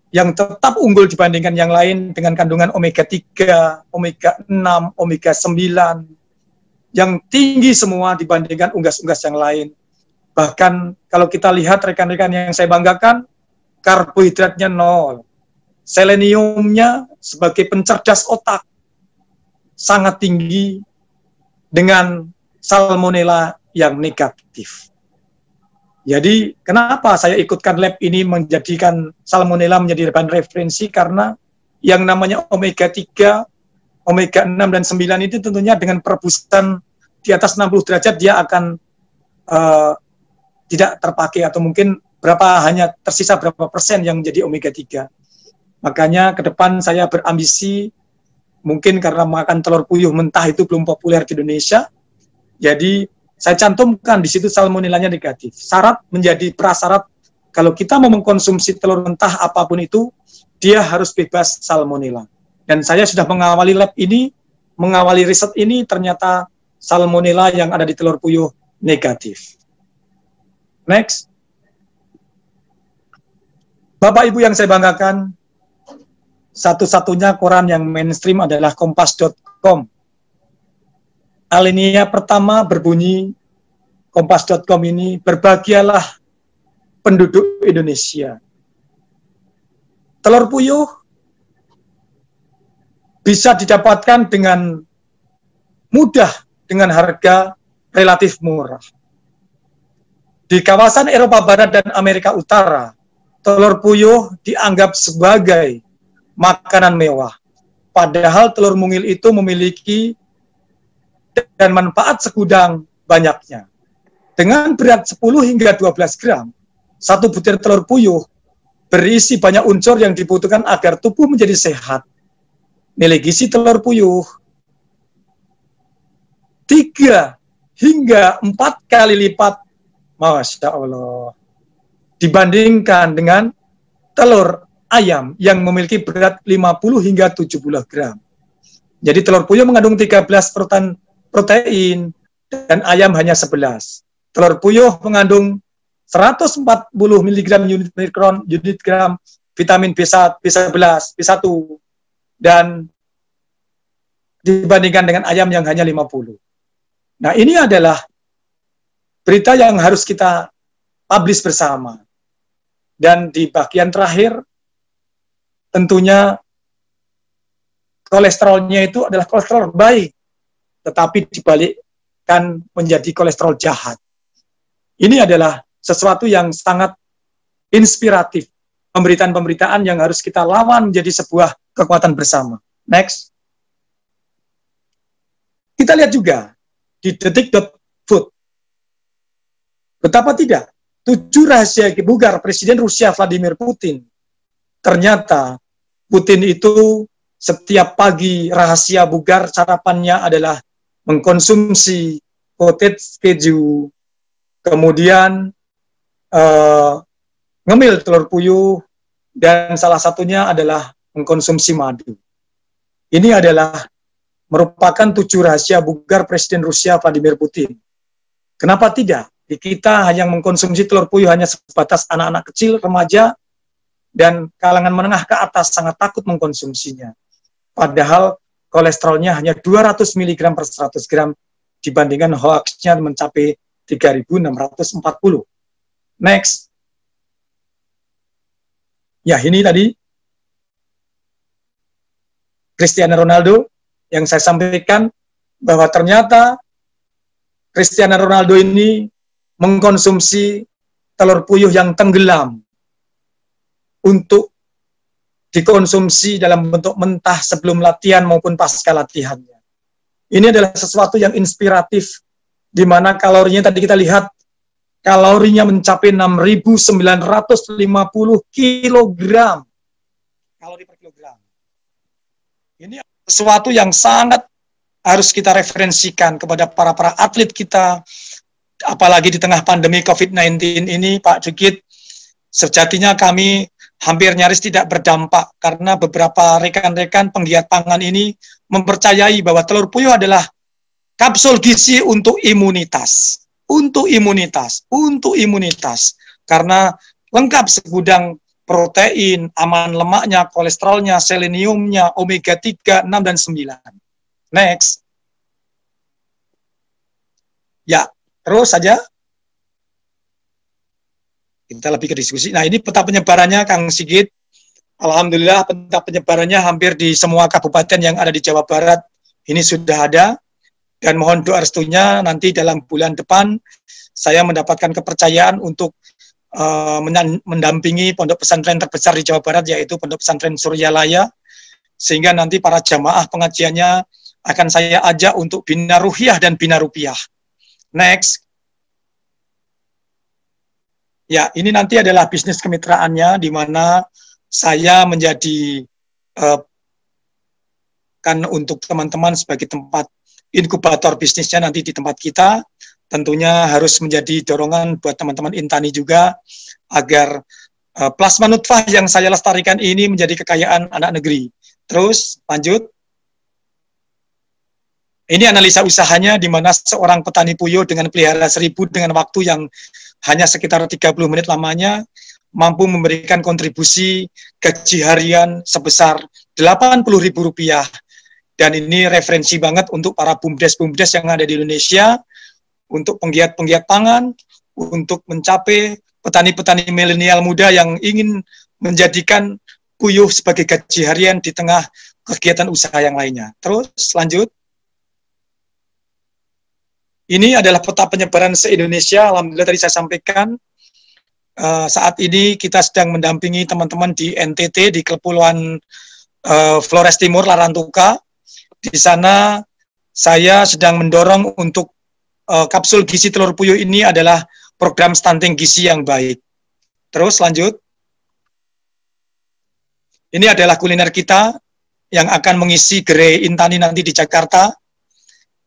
yang tetap unggul dibandingkan yang lain dengan kandungan omega 3, omega 6, omega 9, yang tinggi semua dibandingkan unggas-unggas yang lain. Bahkan kalau kita lihat rekan-rekan yang saya banggakan, karbohidratnya 0. Seleniumnya sebagai pencerdas otak sangat tinggi dengan salmonella yang negatif. Jadi kenapa saya ikutkan lab ini menjadikan salmonella menjadi bahan referensi, karena yang namanya omega 3, omega 6 dan 9 itu tentunya dengan perebusan di atas 60 derajat dia akan tidak terpakai, atau mungkin hanya tersisa berapa persen yang menjadi omega 3. Makanya ke depan saya berambisi, mungkin karena makan telur puyuh mentah itu belum populer di Indonesia, jadi saya cantumkan di situ salmonellanya negatif. Syarat menjadi prasyarat kalau kita mau mengkonsumsi telur mentah apapun itu, dia harus bebas salmonella. Dan saya sudah mengawali lab ini, mengawali riset ini, ternyata salmonella yang ada di telur puyuh negatif. Next. Bapak Ibu yang saya banggakan, satu-satunya koran yang mainstream adalah kompas.com. Alinea pertama berbunyi, kompas.com ini, berbahagialah penduduk Indonesia. Telur puyuh bisa didapatkan dengan mudah dengan harga relatif murah. Di kawasan Eropa Barat dan Amerika Utara, telur puyuh dianggap sebagai makanan mewah. Padahal telur mungil itu memiliki dan manfaat segudang banyaknya. Dengan berat 10 hingga 12 gram, satu butir telur puyuh berisi banyak unsur yang dibutuhkan agar tubuh menjadi sehat. Nilai gizi telur puyuh 3 hingga 4 kali lipat, Masya Allah, dibandingkan dengan telur ayam yang memiliki berat 50 hingga 70 gram. Jadi telur puyuh mengandung 13 protein dan ayam hanya 11. Telur puyuh mengandung 140 mg unit gram vitamin B11, B1 dan dibandingkan dengan ayam yang hanya 50. Nah, ini adalah berita yang harus kita publish bersama. Dan di bagian terakhir tentunya kolesterolnya itu adalah kolesterol baik, tetapi dibalikkan menjadi kolesterol jahat. Ini adalah sesuatu yang sangat inspiratif, pemberitaan-pemberitaan yang harus kita lawan menjadi sebuah kekuatan bersama. Next. Kita lihat juga di detik.food. Betapa tidak, 7 rahasia bugar Presiden Rusia Vladimir Putin. Ternyata Putin itu setiap pagi rahasia bugar sarapannya adalah mengkonsumsi cottage keju, kemudian ngemil telur puyuh, dan salah satunya adalah mengkonsumsi madu. Ini adalah merupakan 7 rahasia bugar Presiden Rusia Vladimir Putin. Kenapa tidak? Di kita hanya mengkonsumsi telur puyuh hanya sebatas anak-anak kecil, remaja, dan kalangan menengah ke atas sangat takut mengkonsumsinya. Padahal kolesterolnya hanya 200 mg per 100 gram, dibandingkan hoaxnya mencapai 3.640. Next. Ya, ini tadi Cristiano Ronaldo yang saya sampaikan, bahwa ternyata Cristiano Ronaldo ini mengkonsumsi telur puyuh yang tenggelam untuk dikonsumsi dalam bentuk mentah sebelum latihan maupun pasca latihannya. Ini adalah sesuatu yang inspiratif, di mana kalorinya tadi kita lihat, kalorinya mencapai 6.950 kilogram kalori per kilogram. Ini sesuatu yang sangat harus kita referensikan kepada para atlet kita, apalagi di tengah pandemi COVID-19 ini, Pak Jukit. Sejatinya kami hampir nyaris tidak berdampak karena beberapa rekan-rekan penggiat pangan ini mempercayai bahwa telur puyuh adalah kapsul gizi untuk imunitas, karena lengkap segudang protein, aman lemaknya, kolesterolnya, seleniumnya, omega 3, 6, dan 9. Next. Ya, terus saja. Kita lebih ke diskusi. Nah, ini peta penyebarannya, Kang Sigit. Alhamdulillah, peta penyebarannya hampir di semua kabupaten yang ada di Jawa Barat ini sudah ada. Dan mohon doa restunya nanti dalam bulan depan saya mendapatkan kepercayaan untuk mendampingi pondok pesantren terbesar di Jawa Barat, yaitu Pondok Pesantren Suryalaya, sehingga nanti para jamaah pengajiannya akan saya ajak untuk bina ruhiyah dan bina rupiah. Next. Ya, ini nanti adalah bisnis kemitraannya, di mana saya menjadi kan untuk teman-teman sebagai tempat inkubator bisnisnya nanti di tempat kita. Tentunya harus menjadi dorongan buat teman-teman Intani juga, agar plasma nutfah yang saya lestarikan ini menjadi kekayaan anak negeri. Terus, lanjut. Ini analisa usahanya, di mana seorang petani puyuh dengan pelihara 1000 dengan waktu yang hanya sekitar 30 menit lamanya, mampu memberikan kontribusi gaji harian sebesar Rp80.000. Dan ini referensi banget untuk para bumdes-bumdes yang ada di Indonesia, untuk penggiat-penggiat pangan, untuk mencapai petani-petani milenial muda yang ingin menjadikan puyuh sebagai gaji harian di tengah kegiatan usaha yang lainnya. Terus, lanjut. Ini adalah peta penyebaran se-Indonesia. Alhamdulillah tadi saya sampaikan, saat ini kita sedang mendampingi teman-teman di NTT, di Kepulauan Flores Timur, Larantuka. Di sana saya sedang mendorong untuk kapsul gizi telur puyuh ini adalah program stunting gizi yang baik. Terus lanjut. Ini adalah kuliner kita yang akan mengisi gerai Intani nanti di Jakarta.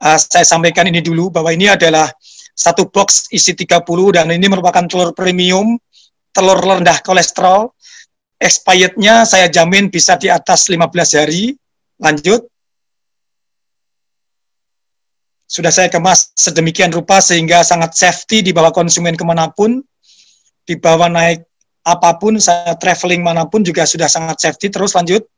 Saya sampaikan ini dulu, bahwa ini adalah satu box isi 30, dan ini merupakan telur premium, telur rendah kolesterol. Expirednya saya jamin bisa di atas 15 hari. Lanjut. Sudah saya kemas sedemikian rupa sehingga sangat safety dibawa konsumen kemanapun, dibawa naik apapun, saya traveling manapun juga sudah sangat safety. Terus lanjut.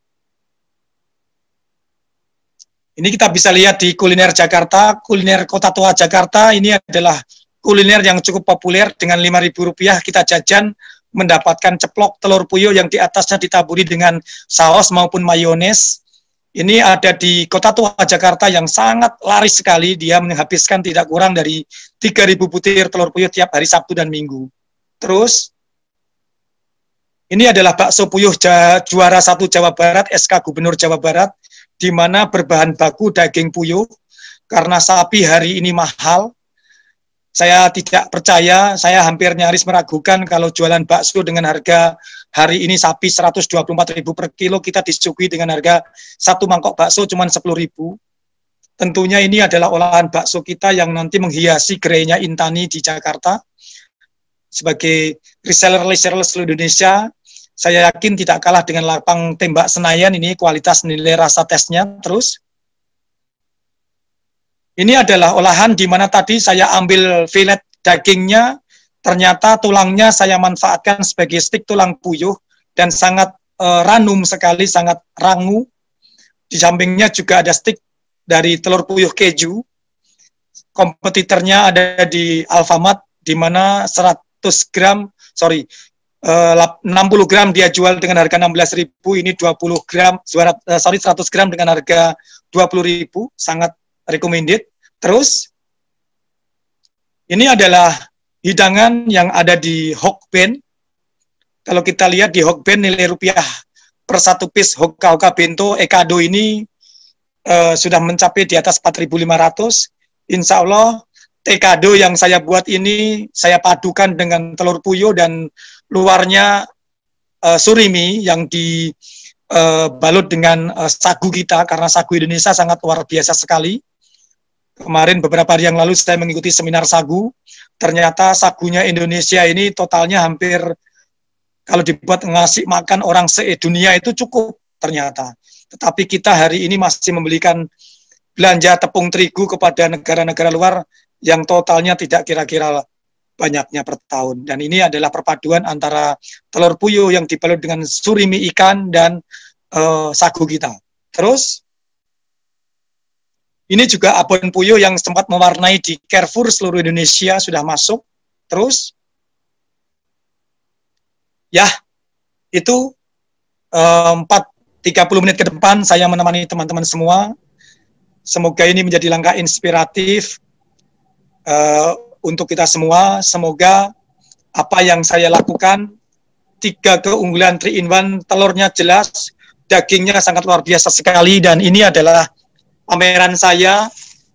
Ini kita bisa lihat di kuliner Jakarta, kuliner Kota Tua Jakarta, ini adalah kuliner yang cukup populer. Dengan Rp5.000 kita jajan mendapatkan ceplok telur puyuh yang di atasnya ditaburi dengan saus maupun mayones. Ini ada di Kota Tua Jakarta yang sangat laris sekali. Dia menghabiskan tidak kurang dari 3.000 butir telur puyuh tiap hari Sabtu dan Minggu. Terus, ini adalah bakso puyuh juara 1 Jawa Barat, SK Gubernur Jawa Barat, di mana berbahan baku daging puyuh. Karena sapi hari ini mahal, saya tidak percaya, saya hampir nyaris meragukan kalau jualan bakso dengan harga hari ini sapi Rp124.000 per kilo, kita disuguhi dengan harga satu mangkok bakso cuma Rp10.000. Tentunya ini adalah olahan bakso kita yang nanti menghiasi gerainya Intani di Jakarta. Sebagai reseller seluruh Indonesia, saya yakin tidak kalah dengan lapang tembak Senayan, ini kualitas nilai rasa tesnya. Terus, ini adalah olahan di mana tadi saya ambil filet dagingnya, ternyata tulangnya saya manfaatkan sebagai stik tulang puyuh, dan sangat ranum sekali, sangat rangu. Di sampingnya juga ada stik dari telur puyuh keju. Kompetitornya ada di Alfamart, di mana 60 gram dia jual dengan harga 16.000, ini 100 gram dengan harga 20.000, sangat recommended. Terus, ini adalah hidangan yang ada di Hokben. Kalau kita lihat di Hokben, nilai rupiah per satu piece Hoka Bento Ekado ini sudah mencapai di atas 4.500. Insya Allah, tekado yang saya buat ini, saya padukan dengan telur puyuh dan luarnya surimi yang dibalut dengan sagu kita, karena sagu Indonesia sangat luar biasa sekali. Kemarin beberapa hari yang lalu saya mengikuti seminar sagu, ternyata sagunya Indonesia ini totalnya hampir, kalau dibuat ngasih makan orang se-dunia itu cukup ternyata. Tetapi kita hari ini masih membelikan belanja tepung terigu kepada negara-negara luar yang totalnya tidak kira-kira banyaknya per tahun. Dan ini adalah perpaduan antara telur puyuh yang dibalut dengan surimi ikan dan sagu kita. Terus, Ini juga abon puyuh yang sempat mewarnai di Carrefour seluruh Indonesia sudah masuk. Terus, ya, itu 30 menit ke depan saya menemani teman-teman semua. Semoga ini menjadi langkah inspiratif untuk kita semua. Semoga apa yang saya lakukan, 3 keunggulan 3-in-1, telurnya jelas, dagingnya sangat luar biasa sekali, dan ini adalah pameran saya,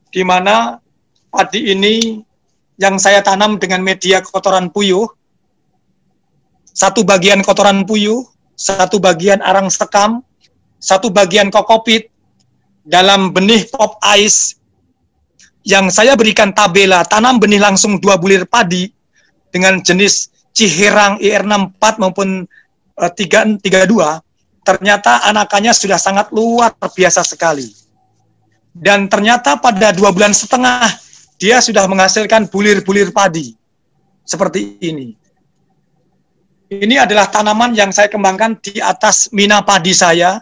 di mana padi ini yang saya tanam dengan media kotoran puyuh, 1 bagian kotoran puyuh, 1 bagian arang sekam, 1 bagian kokopit, dalam benih pop ice, yang saya berikan tabela, tanam benih langsung 2 bulir padi, dengan jenis Ciherang IR64 maupun 32, ternyata anakannya sudah sangat luar biasa sekali. Dan ternyata pada 2,5 bulan dia sudah menghasilkan bulir-bulir padi seperti ini. Ini adalah tanaman yang saya kembangkan di atas mina padi saya.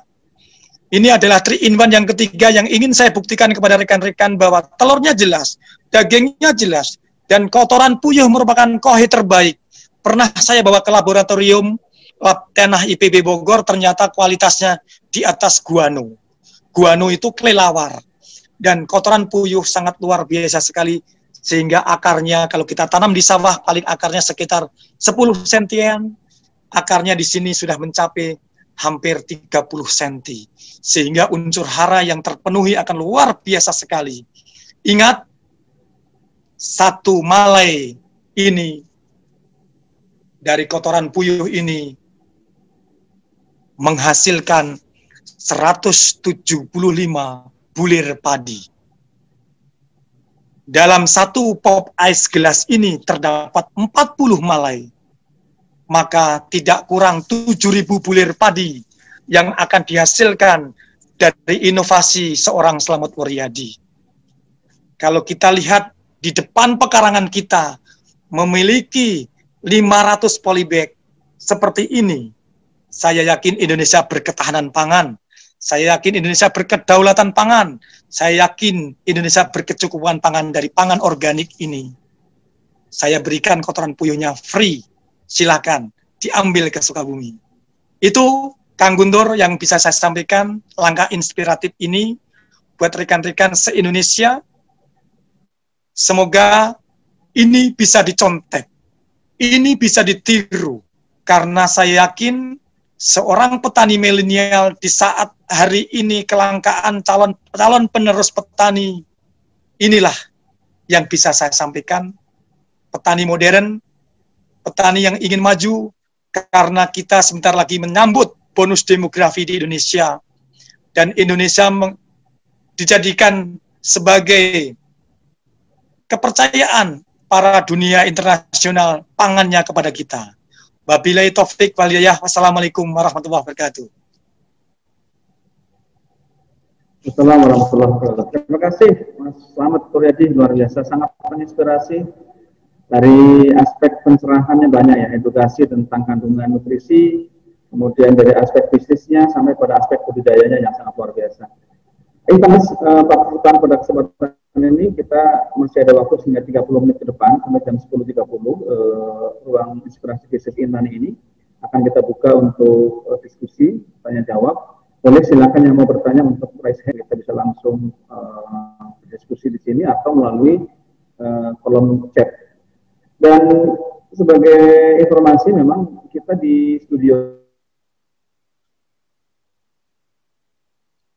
Ini adalah 3-in-1 yang ketiga yang ingin saya buktikan kepada rekan-rekan bahwa telurnya jelas, dagingnya jelas, dan kotoran puyuh merupakan kohit terbaik. Pernah saya bawa ke laboratorium lab tanah IPB Bogor, ternyata kualitasnya di atas guano. Guano itu kelelawar. Dan kotoran puyuh sangat luar biasa sekali, sehingga akarnya kalau kita tanam di sawah paling akarnya sekitar 10 sentian, akarnya di sini sudah mencapai hampir 30 senti, sehingga unsur hara yang terpenuhi akan luar biasa sekali. Ingat, 1 malai ini dari kotoran puyuh ini menghasilkan 175 bulir padi. Dalam 1 pop ice gelas ini terdapat 40 malai. Maka tidak kurang 7.000 bulir padi yang akan dihasilkan dari inovasi seorang Slamet Wuryadi. Kalau kita lihat di depan pekarangan kita memiliki 500 polybag seperti ini, saya yakin Indonesia berketahanan pangan. Saya yakin Indonesia berkedaulatan pangan. Saya yakin Indonesia berkecukupan pangan dari pangan organik ini. Saya berikan kotoran puyuhnya free. Silakan diambil ke Sukabumi. Itu Kang Guntur yang bisa saya sampaikan, langkah inspiratif ini buat rekan-rekan se-Indonesia. Semoga ini bisa dicontek. Ini bisa ditiru. Karena saya yakin seorang petani milenial di saat hari ini kelangkaan calon penerus petani, inilah yang bisa saya sampaikan. Petani modern, petani yang ingin maju, karena kita sebentar lagi menyambut bonus demografi di Indonesia, dan Indonesia dijadikan sebagai kepercayaan para dunia internasional pangannya kepada kita. Wabillahi taufik wal hidayah. Wassalamualaikum warahmatullahi wabarakatuh. Assalamualaikum warahmatullahi wabarakatuh. Terima kasih Mas Slamet Wuryadi, luar biasa, sangat menginspirasi. Dari aspek pencerahannya banyak ya, edukasi tentang kandungan nutrisi, kemudian dari aspek bisnisnya sampai pada aspek budidayanya yang sangat luar biasa. Mas, pada kesempatan ini kita masih ada waktu hingga 30 menit ke depan sampai jam 10.30. Ruang inspirasi bisnis Intani ini akan kita buka untuk diskusi, tanya jawab. Boleh silakan yang mau bertanya untuk raise hand, kita bisa langsung berdiskusi di sini atau melalui kolom chat. Dan sebagai informasi, memang kita di studio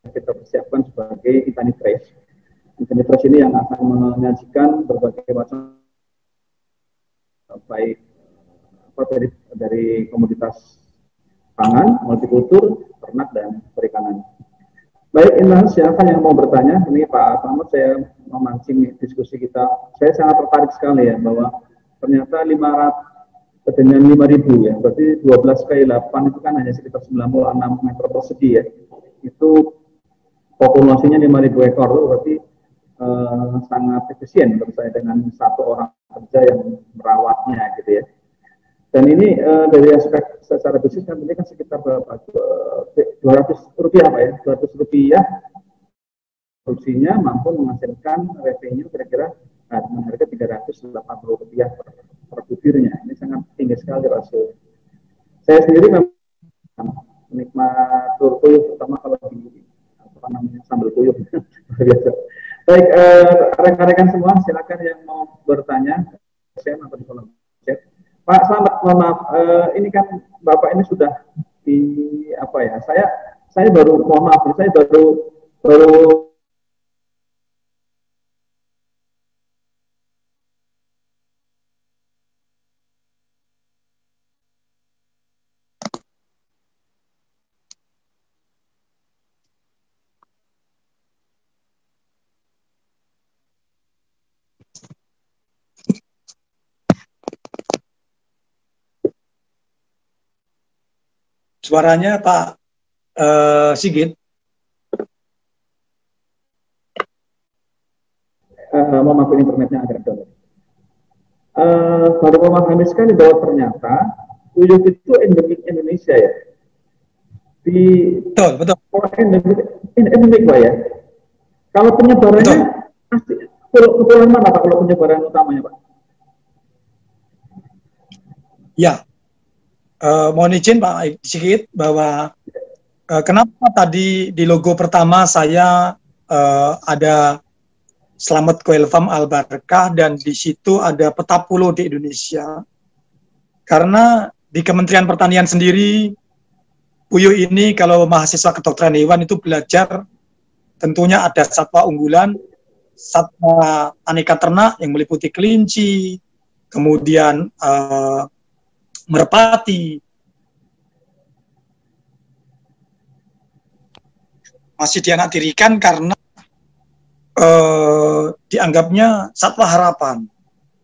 kita persiapkan sebagai Intani Fresh. Intani Fresh ini yang akan menyajikan berbagai macam baik dari komoditas pangan, multikultur, ternak, dan perikanan. Baik, Intan, siapa yang mau bertanya? Ini Pak Slamet, saya memancing diskusi kita. Saya sangat tertarik sekali ya, bahwa ternyata 500 dengan 5.000 ya, berarti 12 kali 8 itu kan hanya sekitar 96 meter persegi ya. Itu populasinya 5.000 ekor, itu berarti sangat efisien menurut saya dengan 1 orang kerja yang merawatnya gitu ya. Dan ini dari aspek secara bisnis kan ini kan sekitar berapa? 200 rupiah Pak ya, 200 rupiah produksinya mampu menghasilkan revenue kira-kira dengan harga Rp380 per butirnya. Ini sangat tinggi sekali rasio. Saya sendiri memang menikmat telur puyuh, terutama kalau di sambal puyuh. Biasa. Baik, rekan-rekan semua, silakan yang mau bertanya, saya atau di kolom chat. Pak Selamat, mohon maaf, ini kan Bapak ini sudah di apa ya? Saya baru, mohon maaf, saya baru Suaranya Pak Sigit. Mau maaf, internetnya agak down. Baru memahami sekali bahwa ternyata puyuh itu endemik Indonesia ya. Betul. Endemik Pak ya. Kalau penyebarannya asli, kepulauan mana Pak kalau penyebaran utamanya Pak? Ya, mohon izin Pak Sigit bahwa kenapa tadi di logo pertama saya ada Selamat Koil Farm Al-Barkah dan di situ ada peta pulau di Indonesia. Karena di Kementerian Pertanian sendiri, puyuh ini kalau mahasiswa kedokteran hewan itu belajar tentunya ada satwa unggulan, satwa aneka ternak yang meliputi kelinci, kemudian merpati, masih dianaktirikan karena dianggapnya satwa harapan.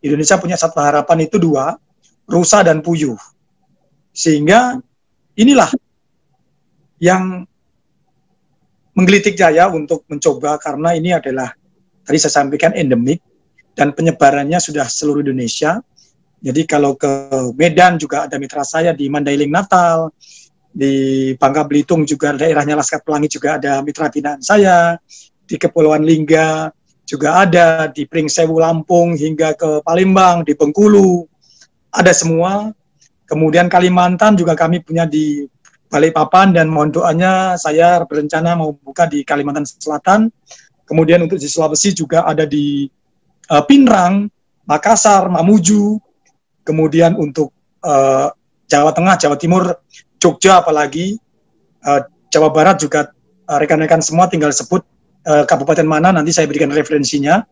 Indonesia punya satwa harapan itu 2, rusa dan puyuh. Sehingga inilah yang menggelitik saya untuk mencoba, karena ini adalah tadi saya sampaikan endemik dan penyebarannya sudah seluruh Indonesia. Jadi kalau ke Medan juga ada mitra saya di Mandailing Natal, di Bangka Belitung juga daerahnya Laskar Pelangi juga ada mitra binaan saya, di Kepulauan Lingga juga ada, di Pringsewu Lampung hingga ke Palembang, di Bengkulu, ada semua. Kemudian Kalimantan juga kami punya di Balikpapan, dan mohon doanya saya berencana mau buka di Kalimantan Selatan. Kemudian untuk di Sulawesi juga ada di Pinrang, Makassar, Mamuju. Kemudian untuk Jawa Tengah, Jawa Timur, Jogja apalagi, Jawa Barat juga rekan-rekan semua tinggal sebut kabupaten mana, nanti saya berikan referensinya,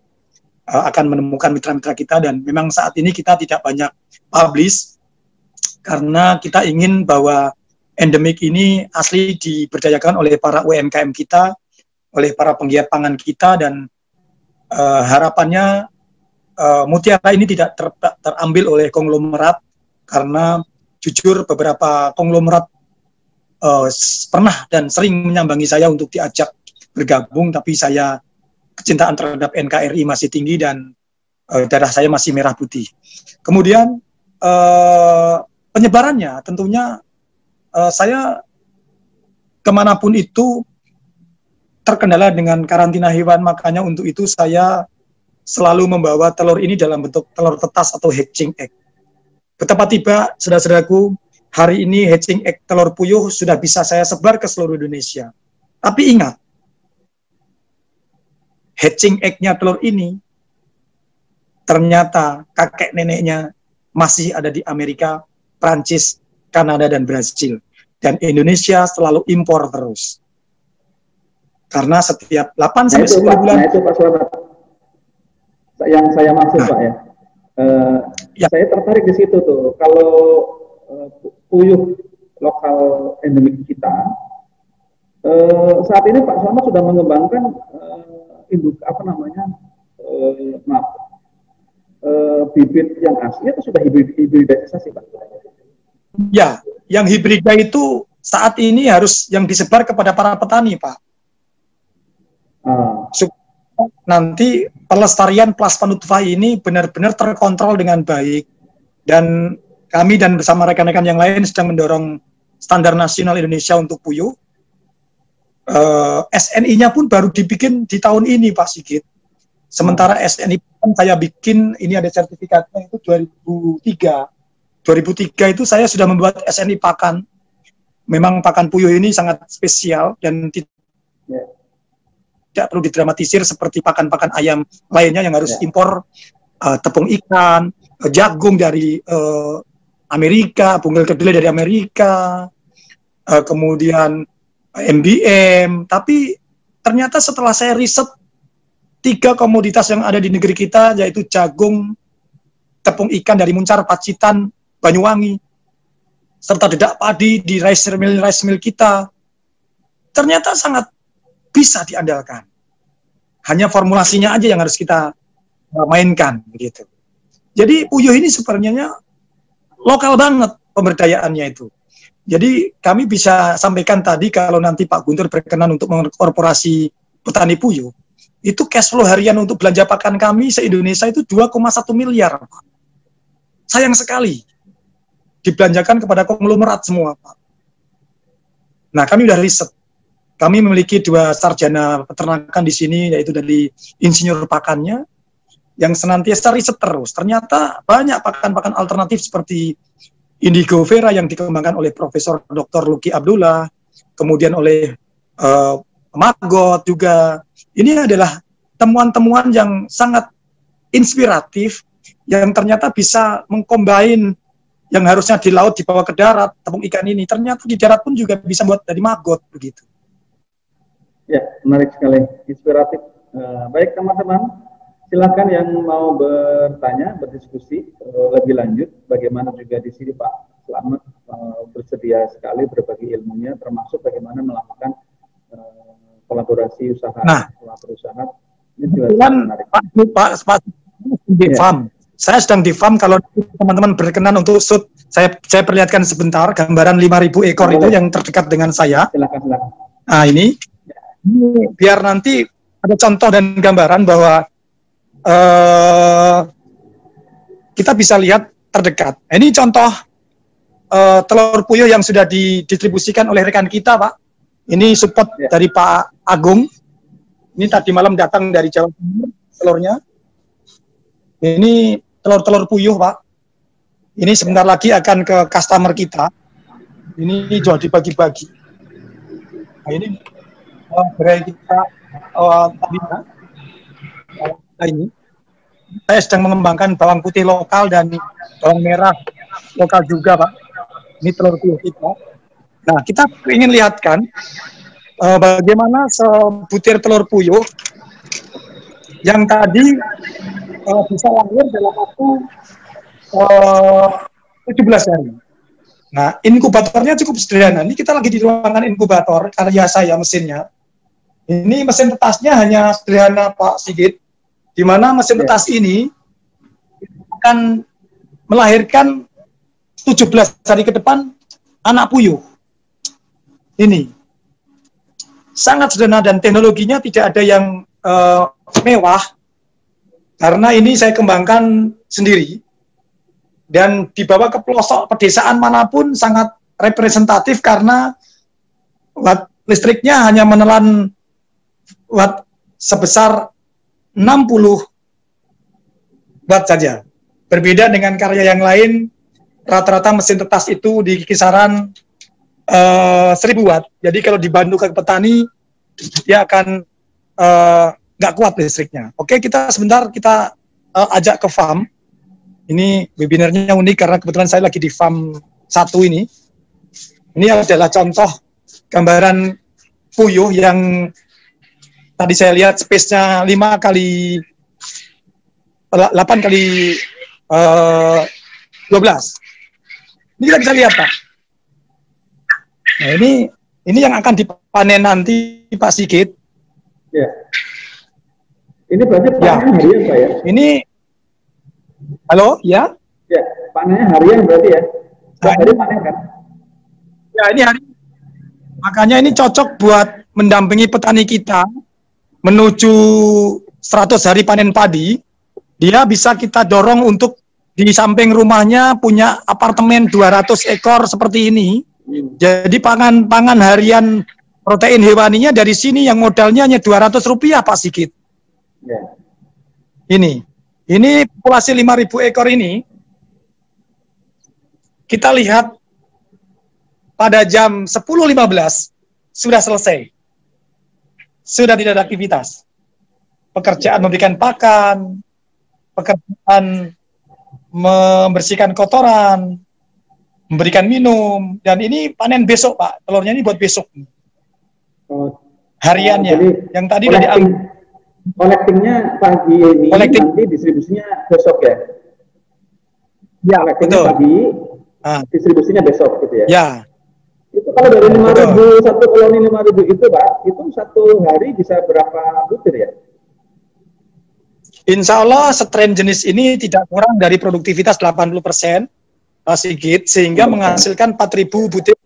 akan menemukan mitra-mitra kita. Dan memang saat ini kita tidak banyak publish, karena kita ingin bahwa endemik ini asli diberdayakan oleh para UMKM kita, oleh para penggiat pangan kita, dan harapannya mutiara ini tidak terambil oleh konglomerat, karena jujur beberapa konglomerat pernah dan sering menyambangi saya untuk diajak bergabung, tapi saya kecintaan terhadap NKRI masih tinggi dan darah saya masih merah putih. Kemudian penyebarannya tentunya saya kemanapun itu terkendala dengan karantina hewan, makanya untuk itu saya selalu membawa telur ini dalam bentuk telur tetas atau hatching egg. Betapa tiba, saudara-saudaraku, hari ini hatching egg telur puyuh sudah bisa saya sebar ke seluruh Indonesia. Tapi ingat, hatching egg-nya telur ini ternyata kakek neneknya masih ada di Amerika, Prancis, Kanada, dan Brasil. Dan Indonesia selalu impor terus. Karena setiap 8-10 bulan... Nah itu Pak Selamat, yang saya maksud Pak ya. Saya tertarik di situ tuh. Kalau puyuh lokal endemik kita, saat ini Pak Selamat sudah mengembangkan bibit yang asli atau sudah hibridisasi Pak? Ya, yang hibrida itu saat ini harus yang disebar kepada para petani Pak. Nanti pelestarian plasma nutfah ini benar-benar terkontrol dengan baik, dan kami dan bersama rekan-rekan yang lain sedang mendorong standar nasional Indonesia untuk puyuh. SNI-nya pun baru dibikin di tahun ini, Pak Sigit. Sementara SNI kan saya bikin, ini ada sertifikatnya itu 2003. 2003 itu saya sudah membuat SNI pakan. Memang pakan puyuh ini sangat spesial dan tidak perlu didramatisir seperti pakan-pakan ayam lainnya yang harus impor tepung ikan, jagung dari Amerika, bungal kedelai dari Amerika, kemudian MBM. Tapi ternyata setelah saya riset 3 komoditas yang ada di negeri kita, yaitu jagung, tepung ikan dari Muncar, Pacitan, Banyuwangi, serta dedak padi di rice mill kita, ternyata sangat bisa diandalkan. Hanya formulasinya aja yang harus kita mainkan, begitu. Jadi puyuh ini sebenarnya lokal banget pemberdayaannya itu. Jadi kami bisa sampaikan tadi kalau nanti Pak Guntur berkenan untuk mengkorporasi petani puyuh, itu cash flow harian untuk belanja pakan kami se-Indonesia itu 2,1 miliar. Sayang sekali dibelanjakan kepada konglomerat semua, Pak. Nah, kami udah riset. Kami memiliki 2 sarjana peternakan di sini, yaitu dari insinyur pakannya, yang senantiasa riset terus. Ternyata banyak pakan-pakan alternatif seperti Indigo Vera yang dikembangkan oleh Profesor Dr. Luki Abdullah, kemudian oleh Magot juga. Ini adalah temuan-temuan yang sangat inspiratif, yang ternyata bisa mengcombine yang harusnya di laut dibawa ke darat, tepung ikan ini, ternyata di darat pun juga bisa buat dari maggot, begitu. Ya, menarik sekali, inspiratif. Baik teman-teman, silakan yang mau bertanya, berdiskusi lebih lanjut. Bagaimana juga di sini Pak Slamet bersedia sekali berbagi ilmunya, termasuk bagaimana melakukan kolaborasi usaha, perusahaan. Ini juga menarik. Pak, di farm. Saya sedang di farm, kalau teman-teman berkenan untuk shoot, saya perlihatkan sebentar gambaran 5.000 ekor itu yang terdekat dengan saya. Silakan. Nah, ini biar nanti ada contoh dan gambaran bahwa kita bisa lihat terdekat. Ini contoh telur puyuh yang sudah didistribusikan oleh rekan kita, Pak. Ini support dari Pak Agung. Ini tadi malam datang dari Jawa Timur telurnya. Ini telur-telur puyuh, Pak. Ini sebentar lagi akan ke customer kita. Ini jual dibagi-bagi. Nah, ini gerai kita tadi. Ini saya sedang mengembangkan bawang putih lokal dan bawang merah lokal juga, Pak. Ini telur puyuh kita. Nah, kita ingin lihatkan bagaimana sebutir telur puyuh yang tadi bisa lahir dalam waktu 17 hari. Nah, inkubatornya cukup sederhana. Ini kita lagi di ruangan inkubator, karya saya mesinnya. Ini mesin tetasnya hanya sederhana, Pak Sigit, di mana mesin tetas ini akan melahirkan 17 hari ke depan anak puyuh. Ini sangat sederhana dan teknologinya tidak ada yang mewah, karena ini saya kembangkan sendiri dan dibawa ke pelosok pedesaan manapun sangat representatif karena watt listriknya hanya menelan watt sebesar 60 watt saja. Berbeda dengan karya yang lain, rata-rata mesin tetas itu di kisaran 1000 watt. Jadi kalau dibantu ke petani, dia akan nggak kuat listriknya. Oke, kita sebentar kita ajak ke farm. Ini webinarnya unik karena kebetulan saya lagi di farm 1 ini. Ini adalah contoh gambaran puyuh yang tadi saya lihat space-nya 8 kali 12. Ini kita bisa lihat, Pak. Nah, ini yang akan dipanen nanti, Pak Sigit. Ya. Ini berarti panennya harian, Pak ya? Ini, halo, ya? Ya, panennya harian berarti ya? Setiap hari panen kan? Ya, ini hari. Makanya ini cocok buat mendampingi petani kita menuju 100 hari panen padi. Dia bisa kita dorong untuk di samping rumahnya punya apartemen 200 ekor seperti ini. Jadi pangan harian protein hewaninya dari sini yang modalnya hanya Rp200 Pak Sigit. Ya. Ini populasi 5.000 ekor ini, kita lihat pada jam 10.15 sudah selesai. Sudah tidak ada aktivitas. Pekerjaan memberikan pakan, pekerjaan membersihkan kotoran, memberikan minum, dan ini panen besok Pak, telurnya ini buat besok. Hariannya, jadi yang tadi udah diambil. Collectingnya pagi ini, nanti distribusinya besok ya? Ya, collectingnya pagi, distribusinya besok gitu ya? Ya. Itu kalau dari 5.000, satu koloni 5.000 itu Pak, itu satu hari bisa berapa butir ya? Insya Allah strain jenis ini tidak kurang dari produktivitas 80%, Pak Sigit, sehingga menghasilkan 4.000 butir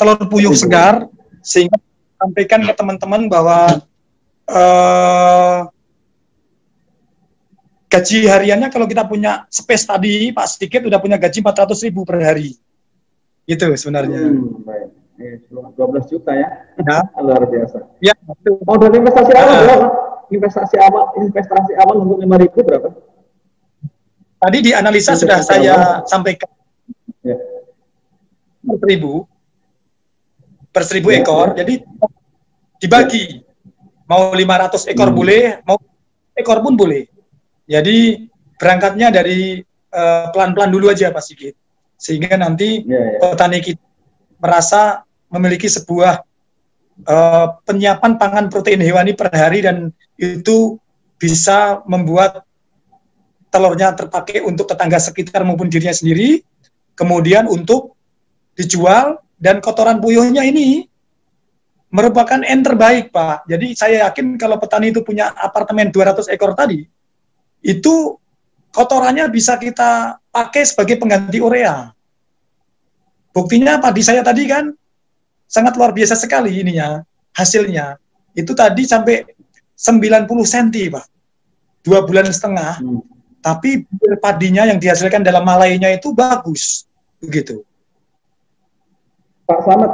telur puyuh segar, sehingga sampaikan ke teman-teman bahwa gaji hariannya kalau kita punya space tadi, Pak Sigit udah punya gaji 400.000 per hari. Itu sebenarnya. Baik. 12 juta ya. Luar biasa. Ya. Modal investasi awal berapa? Investasi awal untuk 5.000 berapa? Tadi di analisa sudah saya sampaikan. Ya. 1.000 per 1.000 ekor. Jadi dibagi. Mau 500 ekor boleh, mau ekor pun boleh. Jadi berangkatnya dari pelan-pelan dulu aja Pak Sigit. Sehingga nanti petani kita merasa memiliki sebuah penyiapan pangan protein hewani per hari, dan itu bisa membuat telurnya terpakai untuk tetangga sekitar maupun dirinya sendiri, kemudian untuk dijual, dan kotoran puyuhnya ini merupakan N terbaik Pak. Jadi saya yakin kalau petani itu punya apartemen 200 ekor tadi, itu kotorannya bisa kita pakai sebagai pengganti urea. Buktinya padi saya tadi kan sangat luar biasa sekali ininya, hasilnya. Itu tadi sampai 90 cm Pak. 2,5 bulan. Tapi padinya yang dihasilkan dalam malainya itu bagus. Begitu. Pak Slamet,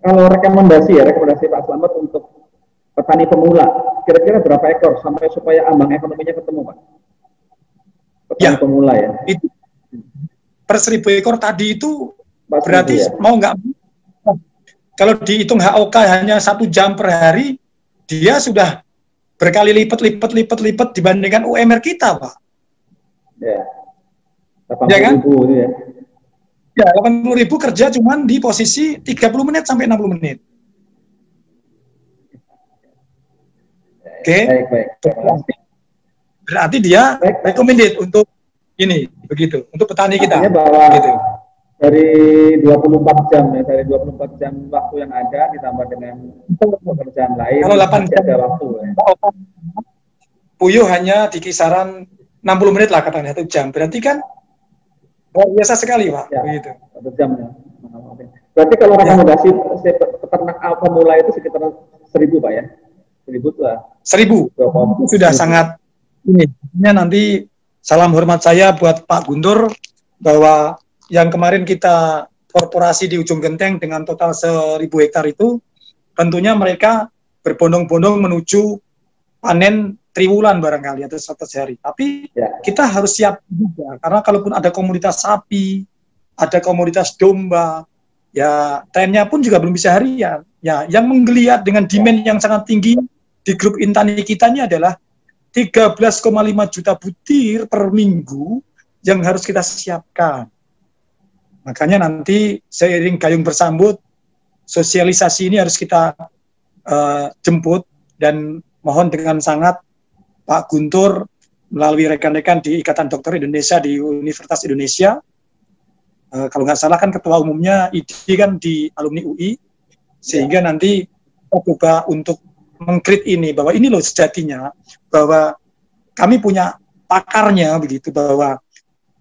kalau rekomendasi Pak Slamet untuk petani pemula, kira-kira berapa ekor sampai supaya ambang ekonominya ketemu Pak? Petani pemula ya. Itu per 1.000 ekor tadi itu berarti ya? Mau nggak, kalau dihitung HOK hanya 1 jam per hari, dia sudah berkali lipat dibandingkan UMR kita Pak. Ya. 80.000 ya. Ya, 80.000 kerja cuman di posisi 30 menit sampai 60 menit. Oke. Baik. Berarti dia recommended untuk ini, begitu, untuk petani kita. Artinya bahwa gitu. Dari 24 jam ya, dari 24 jam waktu yang ada ditambah dengan pekerjaan lain, kalau 8 jam ada waktu ya. Puyuh hanya di kisaran 60 menit lah katanya, 1 jam. Berarti kan luar biasa sekali Pak. Ya, begitu. 1 jam ya. Berarti kalau rekomendasi peternak pemula itu sekitar 1.000 Pak ya? 1.000 tuh lah. 1.000. Itu sudah sangat ini. Nanti salam hormat saya buat Pak Guntur bahwa yang kemarin kita korporasi di Ujung Genteng dengan total 1.000 hektar itu, tentunya mereka berbondong-bondong menuju panen triwulan barangkali atau 100 hari. Tapi kita harus siap juga, karena kalaupun ada komunitas sapi, ada komunitas domba, ya trennya pun juga belum bisa harian. Ya, yang menggeliat dengan demand yang sangat tinggi di grup Intani kita ini adalah 13,5 juta butir per minggu yang harus kita siapkan. Makanya nanti seiring gayung bersambut, sosialisasi ini harus kita jemput, dan mohon dengan sangat Pak Guntur melalui rekan-rekan di Ikatan Dokter Indonesia di Universitas Indonesia, kalau nggak salah kan ketua umumnya ID kan di alumni UI, sehingga nanti kita coba untuk mengkrit ini, bahwa ini loh sejatinya, bahwa kami punya pakarnya begitu, bahwa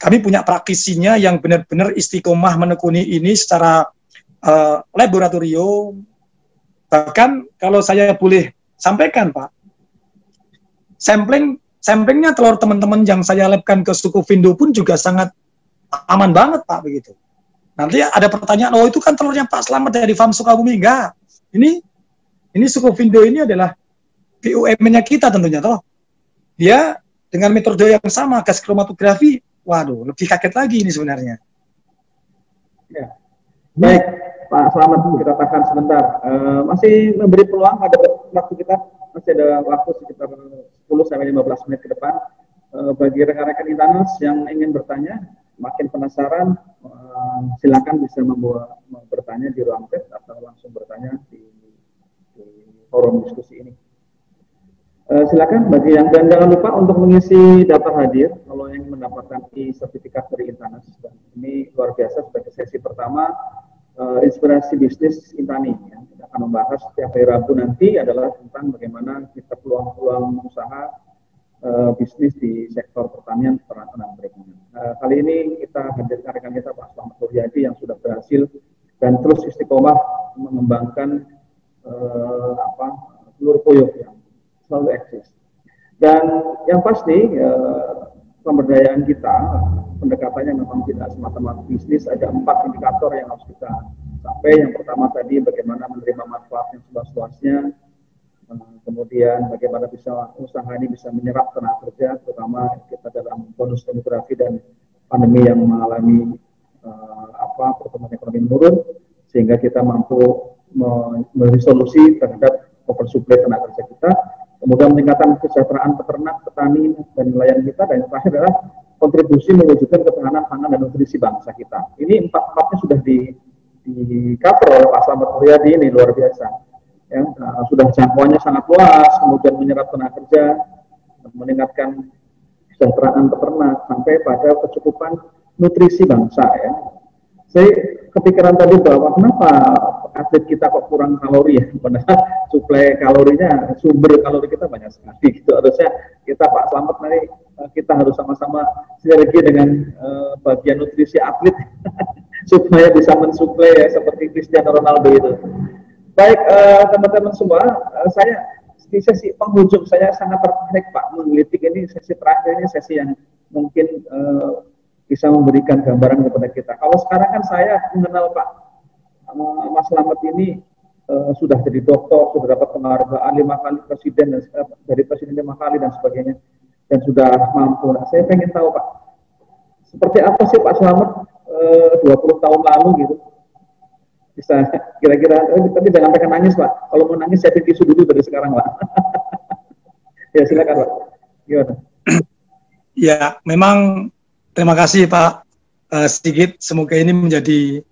kami punya praktisinya yang benar-benar istiqomah menekuni ini secara laboratorium. Bahkan kalau saya boleh sampaikan Pak, samplingnya telur teman-teman yang saya labkan ke suku Vindo pun juga sangat aman banget Pak begitu. Nanti ada pertanyaan, oh itu kan telurnya Pak Slamet dari Farm Sukabumi. Enggak. Ini Sukovindo ini adalah BUMN-nya kita tentunya toh. Dia dengan metode yang sama, gas kromatografi, waduh, lebih kaget lagi ini sebenarnya. Ya. Baik, Pak Slamet, kita tahan sebentar. Masih memberi peluang, ada waktu kita, masih ada waktu sekitar 10-15 menit ke depan. Bagi rekan-rekan Intanas yang ingin bertanya, makin penasaran, silakan bisa bertanya di ruang chat atau langsung bertanya di forum diskusi ini. Silakan bagi yang, dan jangan lupa untuk mengisi daftar hadir kalau yang mendapatkan sertifikat dari Intanas. Dan ini luar biasa sebagai sesi pertama inspirasi bisnis Intani. Ya. Kita akan membahas setiap hari Rabu nanti adalah tentang bagaimana kita peluang-peluang usaha bisnis di sektor pertanian, peternakan dan perikanan. Kali ini kita hadirkan rekan kita Pak Slamet Muryadi yang sudah berhasil dan terus istiqomah mengembangkan telur puyuh yang selalu eksis. Dan yang pasti pemberdayaan kita, pendekatannya memang tidak semata-mata bisnis, ada 4 indikator yang harus kita capai. Yang pertama tadi bagaimana menerima manfaat yang seluas-luasnya, kemudian bagaimana bisa usaha ini bisa menyerap tenaga kerja, terutama kita dalam bonus demografi dan pandemi yang mengalami pertumbuhan ekonomi menurun, sehingga kita mampu memberi solusi terhadap oversupply tenaga kerja kita. Kemudian meningkatkan kesejahteraan peternak, petani, dan nelayan kita, dan yang terakhir adalah kontribusi mewujudkan ketahanan pangan dan nutrisi bangsa kita. Ini 4-4-nya sudah di-cover oleh Pak Slamet Muryadi, ini luar biasa. Ya, sudah jangkauannya sangat luas, kemudian menyerap tenaga kerja, meningkatkan kesejahteraan peternak, sampai pada kecukupan nutrisi bangsa. Ya. Saya kepikiran tadi bahwa kenapa atlet kita kok kurang kalori ya, padahal suplai kalorinya, sumber kalori kita banyak sekali. Gitu. Harusnya kita Pak Slamet nanti kita harus sama-sama sinergi dengan bagian nutrisi atlet supaya bisa mensuplai ya, seperti Cristiano Ronaldo itu. Baik teman-teman semua, saya di sesi penghujung saya sangat tertarik Pak menggelitik ini sesi terakhir, ini sesi yang mungkin bisa memberikan gambaran kepada kita. Kalau sekarang kan saya mengenal Pak Mas Slamet ini sudah jadi doktor, sudah dapat penghargaan 5 kali presiden, dari presiden 5 kali dan sebagainya, dan sudah mampu. Nah, saya pengen tahu Pak, seperti apa sih Pak Slamet 20 tahun lalu gitu? Bisa kira-kira, tapi jangan pengen nangis Pak. Kalau mau nangis saya tisu dulu dari sekarang Pak. Ya silakan Pak. Gimana? Ya, memang terima kasih Pak Sigit. Semoga ini menjadi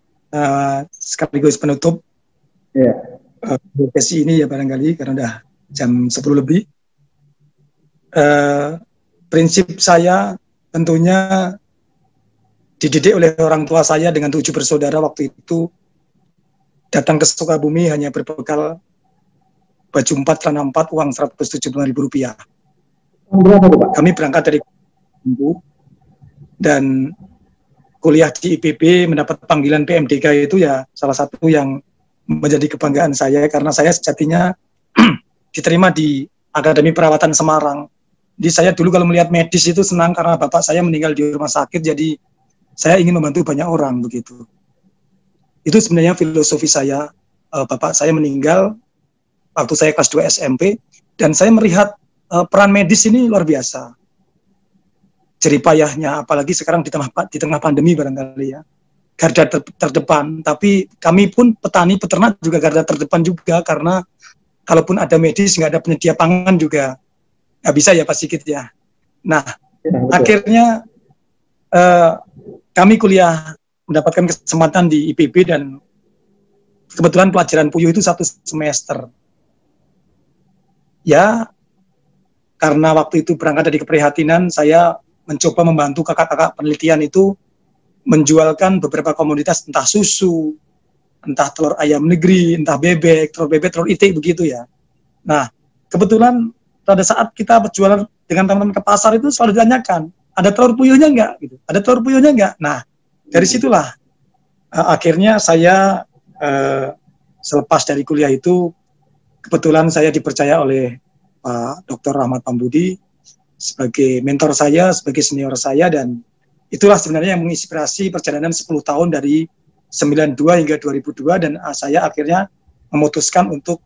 sekaligus penutup sesi ini ya barangkali, karena udah jam 10 lebih. Prinsip saya tentunya dididik oleh orang tua saya dengan 7 bersaudara waktu itu. Datang ke Sukabumi hanya berbekal baju 4, celana 4, uang Rp175.000. Kami berangkat dari dan kuliah di IPB, mendapat panggilan PMDK itu ya salah satu yang menjadi kebanggaan saya, karena saya sejatinya diterima di Akademi Perawatan Semarang. Jadi saya dulu kalau melihat medis itu senang karena bapak saya meninggal di rumah sakit, jadi saya ingin membantu banyak orang begitu. Itu sebenarnya filosofi saya. Bapak saya meninggal waktu saya kelas 2 SMP, dan saya melihat peran medis ini luar biasa. Jeripayahnya, apalagi sekarang di tengah pandemi barangkali ya. Garda terdepan, tapi kami pun petani, peternak juga garda terdepan juga, karena kalaupun ada medis, nggak ada penyedia pangan juga nggak bisa ya Pak Sigit ya. Nah, akhirnya kami kuliah, mendapatkan kesempatan di IPB, dan kebetulan pelajaran puyuh itu 1 semester. Ya, karena waktu itu berangkat dari keprihatinan, saya mencoba membantu kakak-kakak penelitian itu menjualkan beberapa komoditas, entah susu, entah telur ayam negeri, entah bebek, telur itik begitu ya. Nah, kebetulan pada saat kita berjualan dengan teman-teman ke pasar itu selalu ditanyakan, ada telur puyuhnya enggak? Gitu. Ada telur puyuhnya enggak? Nah, dari situlah akhirnya saya selepas dari kuliah itu, kebetulan saya dipercaya oleh Pak Dr. Rahmat Pambudi sebagai mentor saya, sebagai senior saya, dan itulah sebenarnya yang menginspirasi perjalanan 10 tahun dari 92 hingga 2002 dan saya akhirnya memutuskan untuk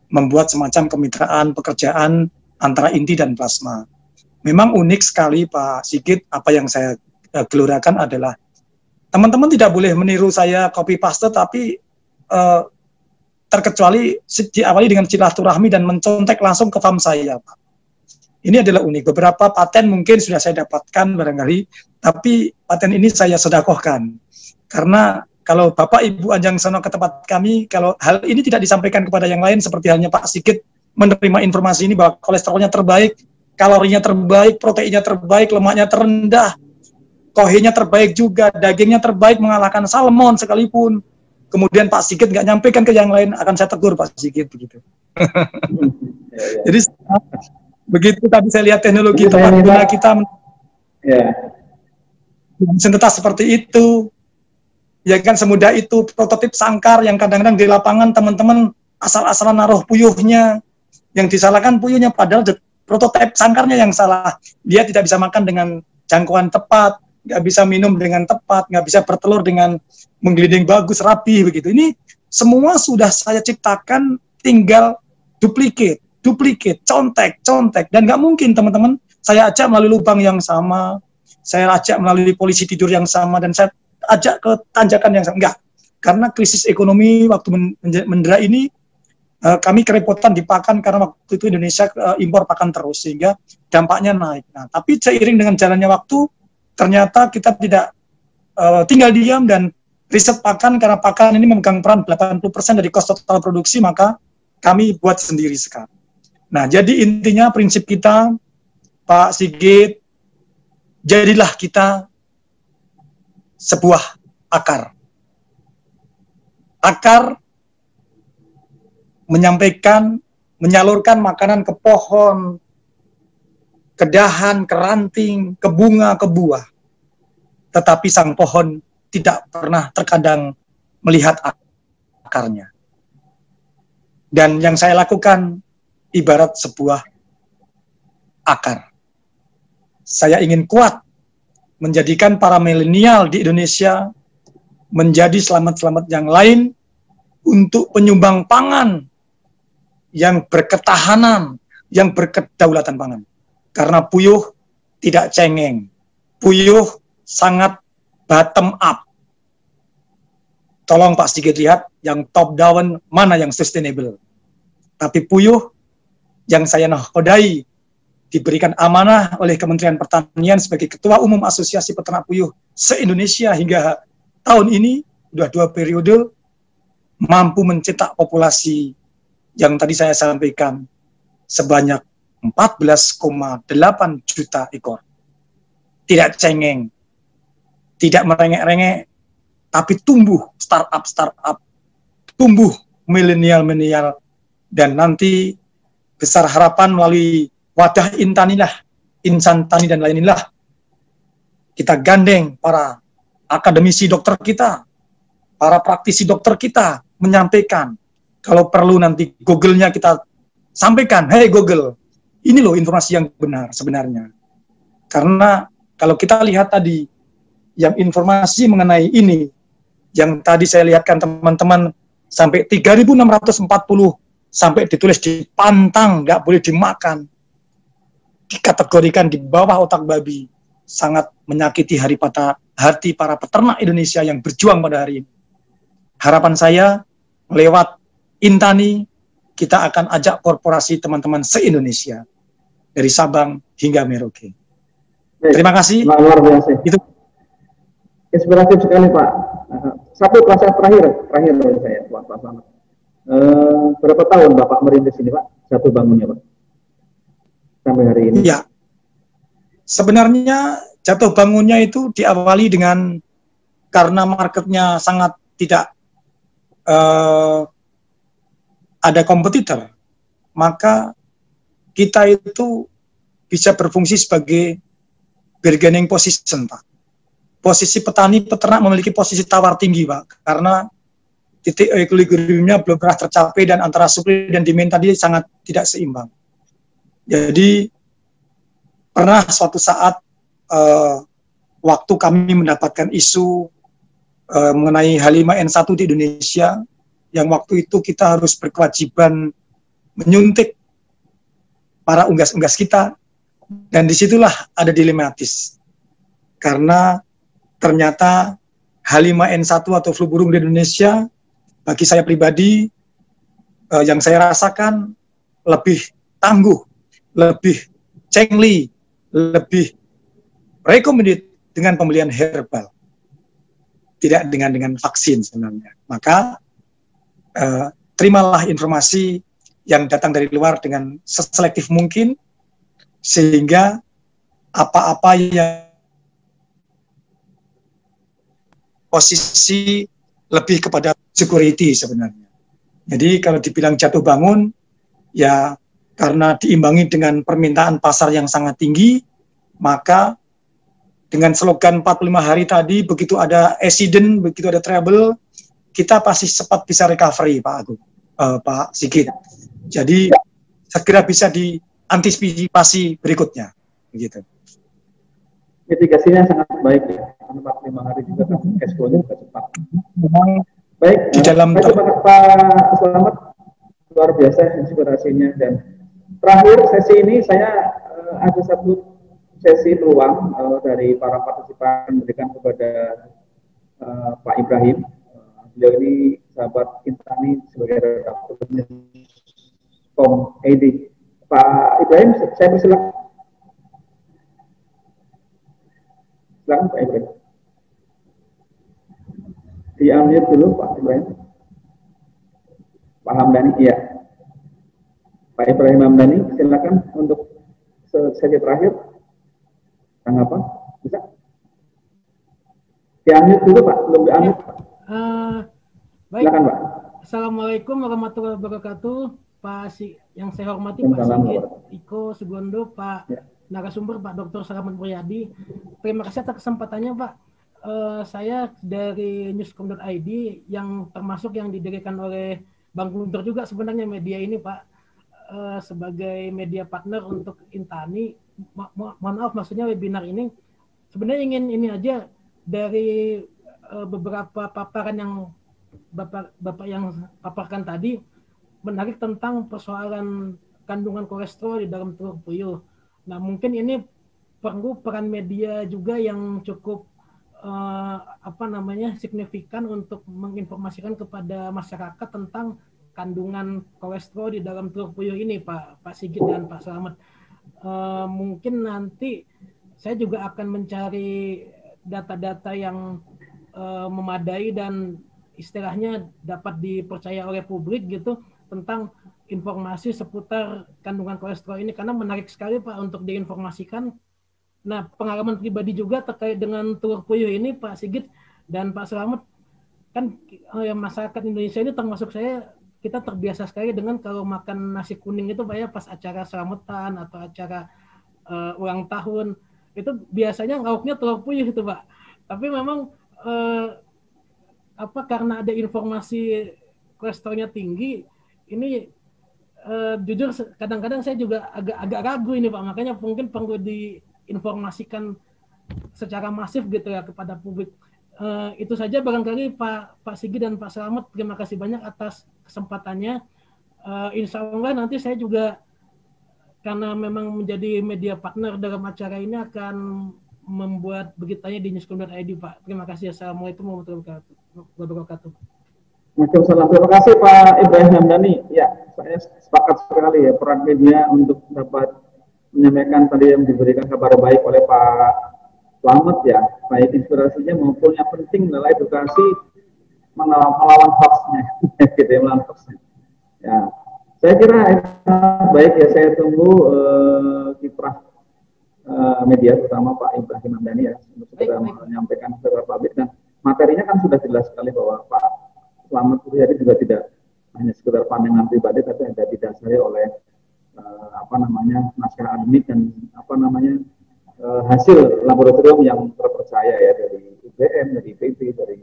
membuat semacam kemitraan pekerjaan antara inti dan plasma. Memang unik sekali Pak Sigit, apa yang saya gelurakan adalah teman-teman tidak boleh meniru saya copy paste, tapi terkecuali diawali dengan silaturahmi dan mencontek langsung ke farm saya, Pak. Ini adalah unik. Beberapa paten mungkin sudah saya dapatkan barangkali, tapi paten ini saya sedekahkan. Karena kalau Bapak Ibu Anjang Sono ke tempat kami, kalau hal ini tidak disampaikan kepada yang lain, seperti halnya Pak Sigit menerima informasi ini bahwa kolesterolnya terbaik, kalorinya terbaik, proteinnya terbaik, lemaknya terendah, kohenya terbaik juga, dagingnya terbaik mengalahkan salmon sekalipun. Kemudian Pak Sigit nggak nyampaikan ke yang lain, akan saya tegur Pak Sigit begitu. Jadi begitu tadi saya lihat teknologi tempat guna kita senjata seperti itu, ya kan semudah itu prototip sangkar yang kadang-kadang di lapangan teman-teman asal-asalan naruh puyuhnya, yang disalahkan puyuhnya padahal prototip sangkarnya yang salah. Dia tidak bisa makan dengan jangkauan tepat, nggak bisa minum dengan tepat, nggak bisa bertelur dengan menggelinding bagus, rapi begitu. Ini semua sudah saya ciptakan, tinggal duplicate, contek, dan nggak mungkin teman-teman saya ajak melalui lubang yang sama, saya ajak melalui polisi tidur yang sama, dan saya ajak ke tanjakan yang sama. Enggak, karena krisis ekonomi waktu mendera ini, kami kerepotan di pakan karena waktu itu Indonesia impor pakan terus, sehingga dampaknya naik. Nah, tapi seiring dengan jalannya waktu, ternyata kita tidak tinggal diam dan riset pakan, karena pakan ini memegang peran 80% dari kos total produksi, maka kami buat sendiri sekarang. Nah, jadi intinya prinsip kita, Pak Sigit, jadilah kita sebuah akar. Akar menyampaikan, menyalurkan makanan ke pohon, ke dahan, ke ranting, ke bunga, ke buah. Tetapi sang pohon tidak pernah terkadang melihat akarnya. Dan yang saya lakukan ibarat sebuah akar. Saya ingin kuat menjadikan para milenial di Indonesia menjadi selamat-selamat yang lain untuk penyumbang pangan yang berketahanan, yang berkedaulatan pangan. Karena puyuh tidak cengeng, puyuh sangat bottom up. Tolong Pak Sigit lihat yang top down mana yang sustainable. Tapi puyuh yang saya nahodai diberikan amanah oleh Kementerian Pertanian sebagai Ketua Umum Asosiasi Peternak Puyuh se-Indonesia hingga tahun ini, sudah 2 periode, mampu mencetak populasi yang tadi saya sampaikan sebanyak 14,8 juta ekor. Tidak cengeng, tidak merengek-rengek, tapi tumbuh startup, tumbuh milenial, dan nanti besar harapan melalui wadah Intanilah, Insan Tani dan lain-lain, kita gandeng para akademisi dokter kita, para praktisi dokter kita, menyampaikan, kalau perlu nanti Google-nya kita sampaikan, hey Google, ini loh informasi yang benar sebenarnya. Karena kalau kita lihat tadi, yang informasi mengenai ini, yang tadi saya lihatkan teman-teman, sampai 3.640, sampai ditulis di pantang, nggak boleh dimakan, dikategorikan di bawah otak babi, sangat menyakiti hati para peternak Indonesia yang berjuang pada hari ini. Harapan saya, lewat Intani, kita akan ajak korporasi teman-teman se-Indonesia, dari Sabang hingga Merauke. Terima kasih. Luar biasa. Itu inspiratif sekali Pak. Satu proses terakhir dari saya, Pak Selamat. Berapa tahun Bapak merintis ini Pak? Jatuh bangunnya Pak? Sampai hari ini. Ya. Sebenarnya jatuh bangunnya itu diawali dengan karena marketnya sangat tidak ada kompetitor, maka kita itu bisa berfungsi sebagai bargaining position, Pak. Posisi petani peternak memiliki posisi tawar tinggi, Pak, karena titik equilibriumnya belum pernah tercapai dan antara supply dan demand tadi sangat tidak seimbang. Jadi pernah suatu saat waktu kami mendapatkan isu mengenai H5N1 di Indonesia, yang waktu itu kita harus berkewajiban menyuntik para unggas-unggas kita, dan disitulah ada dilematis. Karena ternyata H5N1 atau flu burung di Indonesia, bagi saya pribadi, yang saya rasakan lebih tangguh, lebih cengli, lebih recommended dengan pembelian herbal, tidak dengan vaksin sebenarnya. Maka terimalah informasi yang datang dari luar dengan seselektif mungkin, sehingga apa-apa yang posisi lebih kepada security sebenarnya. Jadi kalau dibilang jatuh bangun, ya karena diimbangi dengan permintaan pasar yang sangat tinggi, maka dengan slogan 45 hari tadi, begitu ada accident, begitu ada trouble, kita pasti cepat bisa recovery, Pak Agung, Pak Sigit. Jadi segera bisa diantisipasi berikutnya, begitu. Mitigasinya sangat baik ya, 45 hari juga kan cash flow-nya juga cepat. Baik, di dalam Pak Selamat, luar biasa inspirasinya. Dan terakhir sesi ini saya ada satu sesi peluang dari para partisipan memberikan kepada Pak Ibrahim. Beliau ini sahabat Intani sebagai redaktur .id. Pak Ibrahim, saya persilakan. Silakan Pak Ibrahim. Di-unmute dulu Pak Ibrahim. Pak Hamdani, iya. Pak Ibrahim Hamdani, silakan untuk sesi terakhir. Tanggapan? Bisa? Di-unmute dulu Pak, belum di-unmute Pak. Baik. Silakan Pak. Assalamualaikum warahmatullahi wabarakatuh. Yang saya hormati Pak Sigit Iko Sugondo, Pak narasumber Pak Dr. Selamat Muryadi. Terima kasih atas kesempatannya Pak. Saya dari newscom.id yang termasuk yang didirikan oleh Bang Guntur juga sebenarnya media ini Pak, sebagai media partner untuk Intani. Mohon maaf, maksudnya webinar ini sebenarnya ingin ini aja dari beberapa paparan yang Bapak yang paparkan tadi, menarik tentang persoalan kandungan kolesterol di dalam telur puyuh. Nah mungkin ini perlu peran media juga yang cukup signifikan untuk menginformasikan kepada masyarakat tentang kandungan kolesterol di dalam telur puyuh ini, Pak Sigit dan Pak Selamat. Mungkin nanti saya juga akan mencari data-data yang memadai dan istilahnya dapat dipercaya oleh publik gitu tentang informasi seputar kandungan kolesterol ini, karena menarik sekali Pak untuk diinformasikan. Nah, pengalaman pribadi juga terkait dengan telur puyuh ini Pak Sigit dan Pak Selamat, kan masyarakat Indonesia ini termasuk saya, kita terbiasa sekali dengan kalau makan nasi kuning itu Pak ya, pas acara selamatan atau acara ulang tahun, itu biasanya lauknya telur puyuh itu Pak. Tapi memang karena ada informasi kolesterolnya tinggi, ini jujur kadang-kadang saya juga agak ragu ini Pak, makanya mungkin perlu diinformasikan secara masif gitu ya kepada publik. Itu saja barangkali Pak Sigit dan Pak Selamat, terima kasih banyak atas kesempatannya. Insya Allah nanti saya juga, karena memang menjadi media partner dalam acara ini, akan membuat beritanya di newscom.id Pak. Terima kasih. Assalamualaikum warahmatullahi wabarakatuh. Waalaikumsalam. Terima kasih Pak Ibrahim Hamdani. Ya, saya sepakat sekali ya peran media untuk dapat menyampaikan tadi yang diberikan kabar baik oleh Pak Selamat ya, baik inspirasinya maupun yang penting adalah edukasi melawan hoax-nya, gitu ya, melawan hoax-nya. Ya, saya kira baik ya, saya tunggu kiprah media terutama Pak Ibrahim Hamdani ya untuk segera menyampaikan kepada publik, dan materinya kan sudah jelas sekali bahwa Pak Selamat Muryadi juga tidak hanya sekedar pandangan pribadi, tapi ada didasari oleh naskah akademik dan hasil laboratorium yang terpercaya ya, dari UGM, dari IPB, dari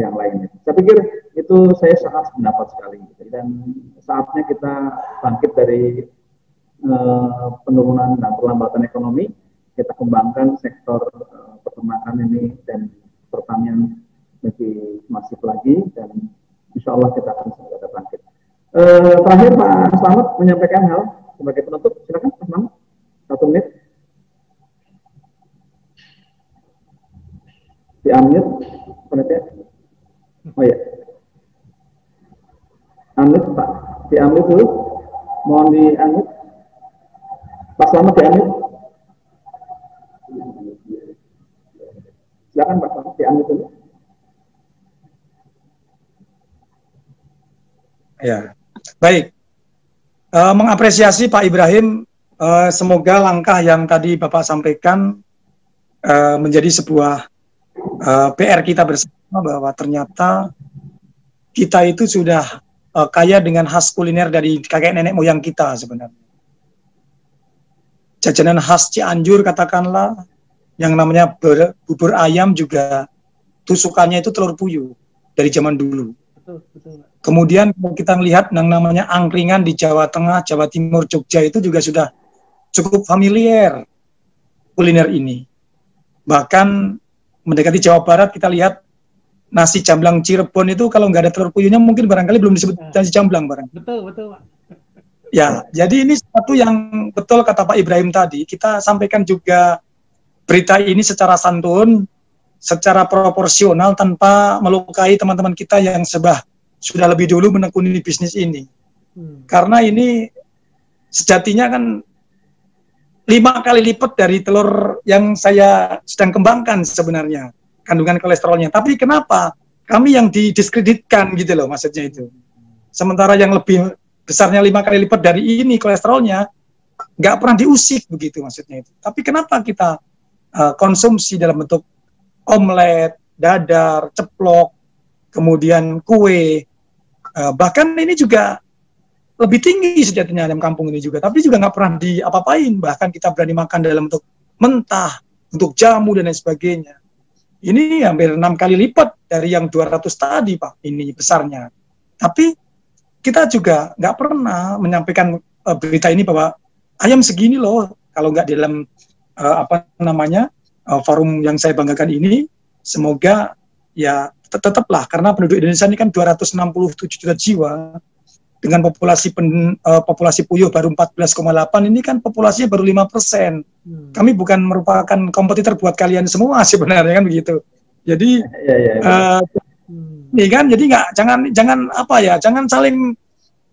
yang lainnya. Saya pikir itu saya sangat pendapat sekali. Dan saatnya kita bangkit dari penurunan dan perlambatan ekonomi, kita kembangkan sektor peternakan ini dan pertanian lebih masif lagi, dan insya Allah kita akan segera bangkit. Terakhir Pak Slamet menyampaikan hal sebagai penutup, silakan Pak Slamet, 1 menit. Di-unmute, penelitian. Oh ya, unmute Pak, di-unmute dulu, mohon di-unmute. Pak Slamet di-unmute. Silakan Pak Slamet di-unmute dulu. Ya, baik. Mengapresiasi Pak Ibrahim, semoga langkah yang tadi Bapak sampaikan menjadi sebuah PR kita bersama, bahwa ternyata kita itu sudah kaya dengan khas kuliner dari kakek nenek moyang kita sebenarnya. Jajanan khas Cianjur katakanlah, yang namanya bubur ayam juga tusukannya itu telur puyuh dari zaman dulu. Betul. Kemudian kita melihat yang namanya angkringan di Jawa Tengah, Jawa Timur, Jogja itu juga sudah cukup familiar kuliner ini. Bahkan mendekati Jawa Barat kita lihat nasi jamblang Cirebon itu kalau nggak ada telur puyuhnya mungkin barangkali belum disebut nasi jamblang barang. Betul Pak. Ya, jadi ini satu yang betul kata Pak Ibrahim tadi, kita sampaikan juga berita ini secara santun, secara proporsional tanpa melukai teman-teman kita yang sudah lebih dulu menekuni bisnis ini. Karena ini sejatinya kan 5 kali lipat dari telur yang saya sedang kembangkan sebenarnya, kandungan kolesterolnya. Tapi kenapa kami yang didiskreditkan gitu loh, maksudnya itu. Sementara yang lebih besarnya 5 kali lipat dari ini kolesterolnya, nggak pernah diusik begitu maksudnya itu. Tapi kenapa kita konsumsi dalam bentuk omelet, dadar, ceplok, kemudian kue, bahkan ini juga lebih tinggi sejatinya ayam kampung ini juga, tapi juga nggak pernah diapa-apain, bahkan kita berani makan dalam bentuk mentah, untuk jamu dan lain sebagainya. Ini hampir 6 kali lipat dari yang 200 tadi Pak, ini besarnya. Tapi kita juga nggak pernah menyampaikan berita ini bahwa ayam segini loh, kalau nggak di dalam forum yang saya banggakan ini. Semoga ya tetaplah, karena penduduk Indonesia ini kan 267 juta jiwa, dengan populasi puyuh baru 14,8, ini kan populasinya baru 5%. Kami bukan merupakan kompetitor buat kalian semua sebenarnya, kan begitu. Jadi ini kan, jadi jangan saling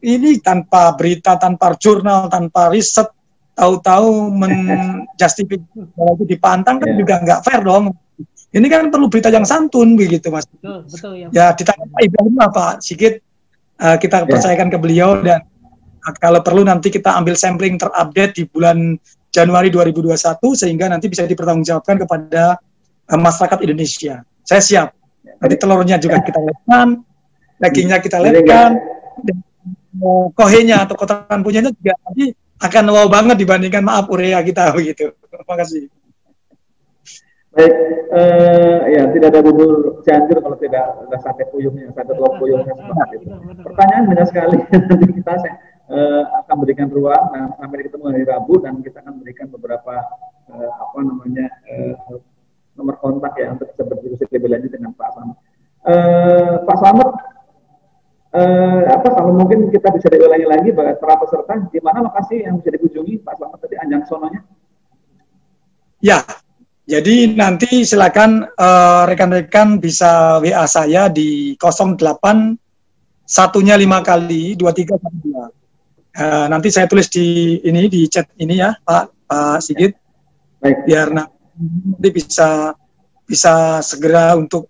ini tanpa berita, tanpa jurnal, tanpa riset, tahu-tahu menjustifikasi kalau itu dipantang kan juga nggak fair dong. Ini kan perlu berita yang santun begitu Mas. Betul ya. Ya ditanya Pak Ibrahim Pak Sigit, kita percayakan ke beliau, dan kalau perlu nanti kita ambil sampling terupdate di bulan Januari 2021 sehingga nanti bisa dipertanggungjawabkan kepada masyarakat Indonesia. Saya siap. Nanti telurnya juga kita lekkan, dagingnya kita lekkan, kohenya atau kotoran punyanya juga nanti akan wow banget dibandingkan urea kita begitu. Terima kasih. Baik, ya tidak ada bubur Cianjur kalau tidak ada sate puyuhnya, sate telur puyuhnya seperti itu. Pertanyaan banyak sekali. Nanti kita akan berikan ruang. Nah, sampai ketemu hari Rabu, dan kita akan berikan beberapa nomor kontak ya untuk bisa berdiskusi lebih lanjut dengan Pak Slamet. Pak Slamet, kalau mungkin kita bisa diulangi lagi para peserta di mana lokasi yang bisa dikunjungi Pak Slamet tadi, Anjang sononya? Ya. Jadi nanti silakan rekan-rekan bisa WA saya di 08 1-nya 5 kali 2312. Nanti saya tulis di chat ini ya Pak Sigit. Baik. Biar nanti bisa segera untuk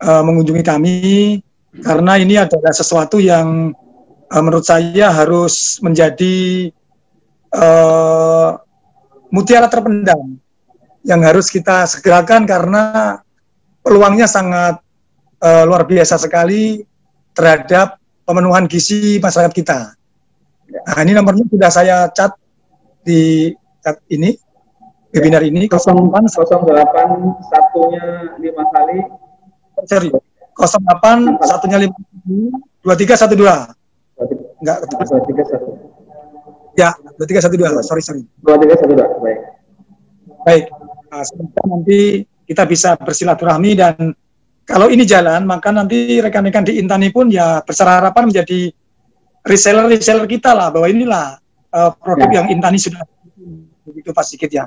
mengunjungi kami, karena ini adalah sesuatu yang menurut saya harus menjadi mutiara terpendam yang harus kita segerakan, karena peluangnya sangat luar biasa sekali terhadap pemenuhan gizi masyarakat kita. Nah, ini nomornya sudah saya cat di chat ini, webinar ini, 08 1-nya 5 kali. Sorry, 08 1-nya 5 kali 2312. Enggak, 2312. Ya, 2312. Sorry. 2312, baik. Baik. Nah, semoga nanti kita bisa bersilaturahmi, dan kalau ini jalan, maka nanti rekan-rekan di Intani pun ya bersarapan menjadi reseller kita lah, bahwa inilah produk yang Intani sudah, begitu Pak Sigit ya.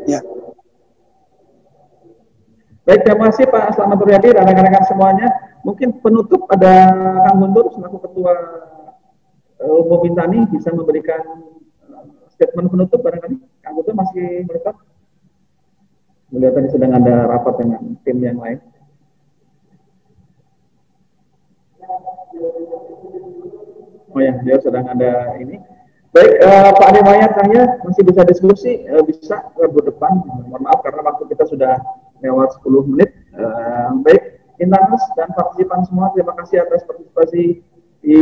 Ya. Baik, terima kasih Pak Slamet Riyadi dan rekan-rekan semuanya. Mungkin penutup ada Kang Guntur selaku Ketua Umum Intani bisa memberikan statement penutup barangkali. Kang Guntur masih merekam? Melihat tadi sedang ada rapat dengan tim yang lain. Oh ya, dia sedang ada ini. Baik, Pak Ade Mayat, saya masih bisa diskusi, bisa ke depan. Mohon maaf karena waktu kita sudah lewat 10 menit. Baik, Intanas dan partisipan semua, terima kasih atas partisipasi di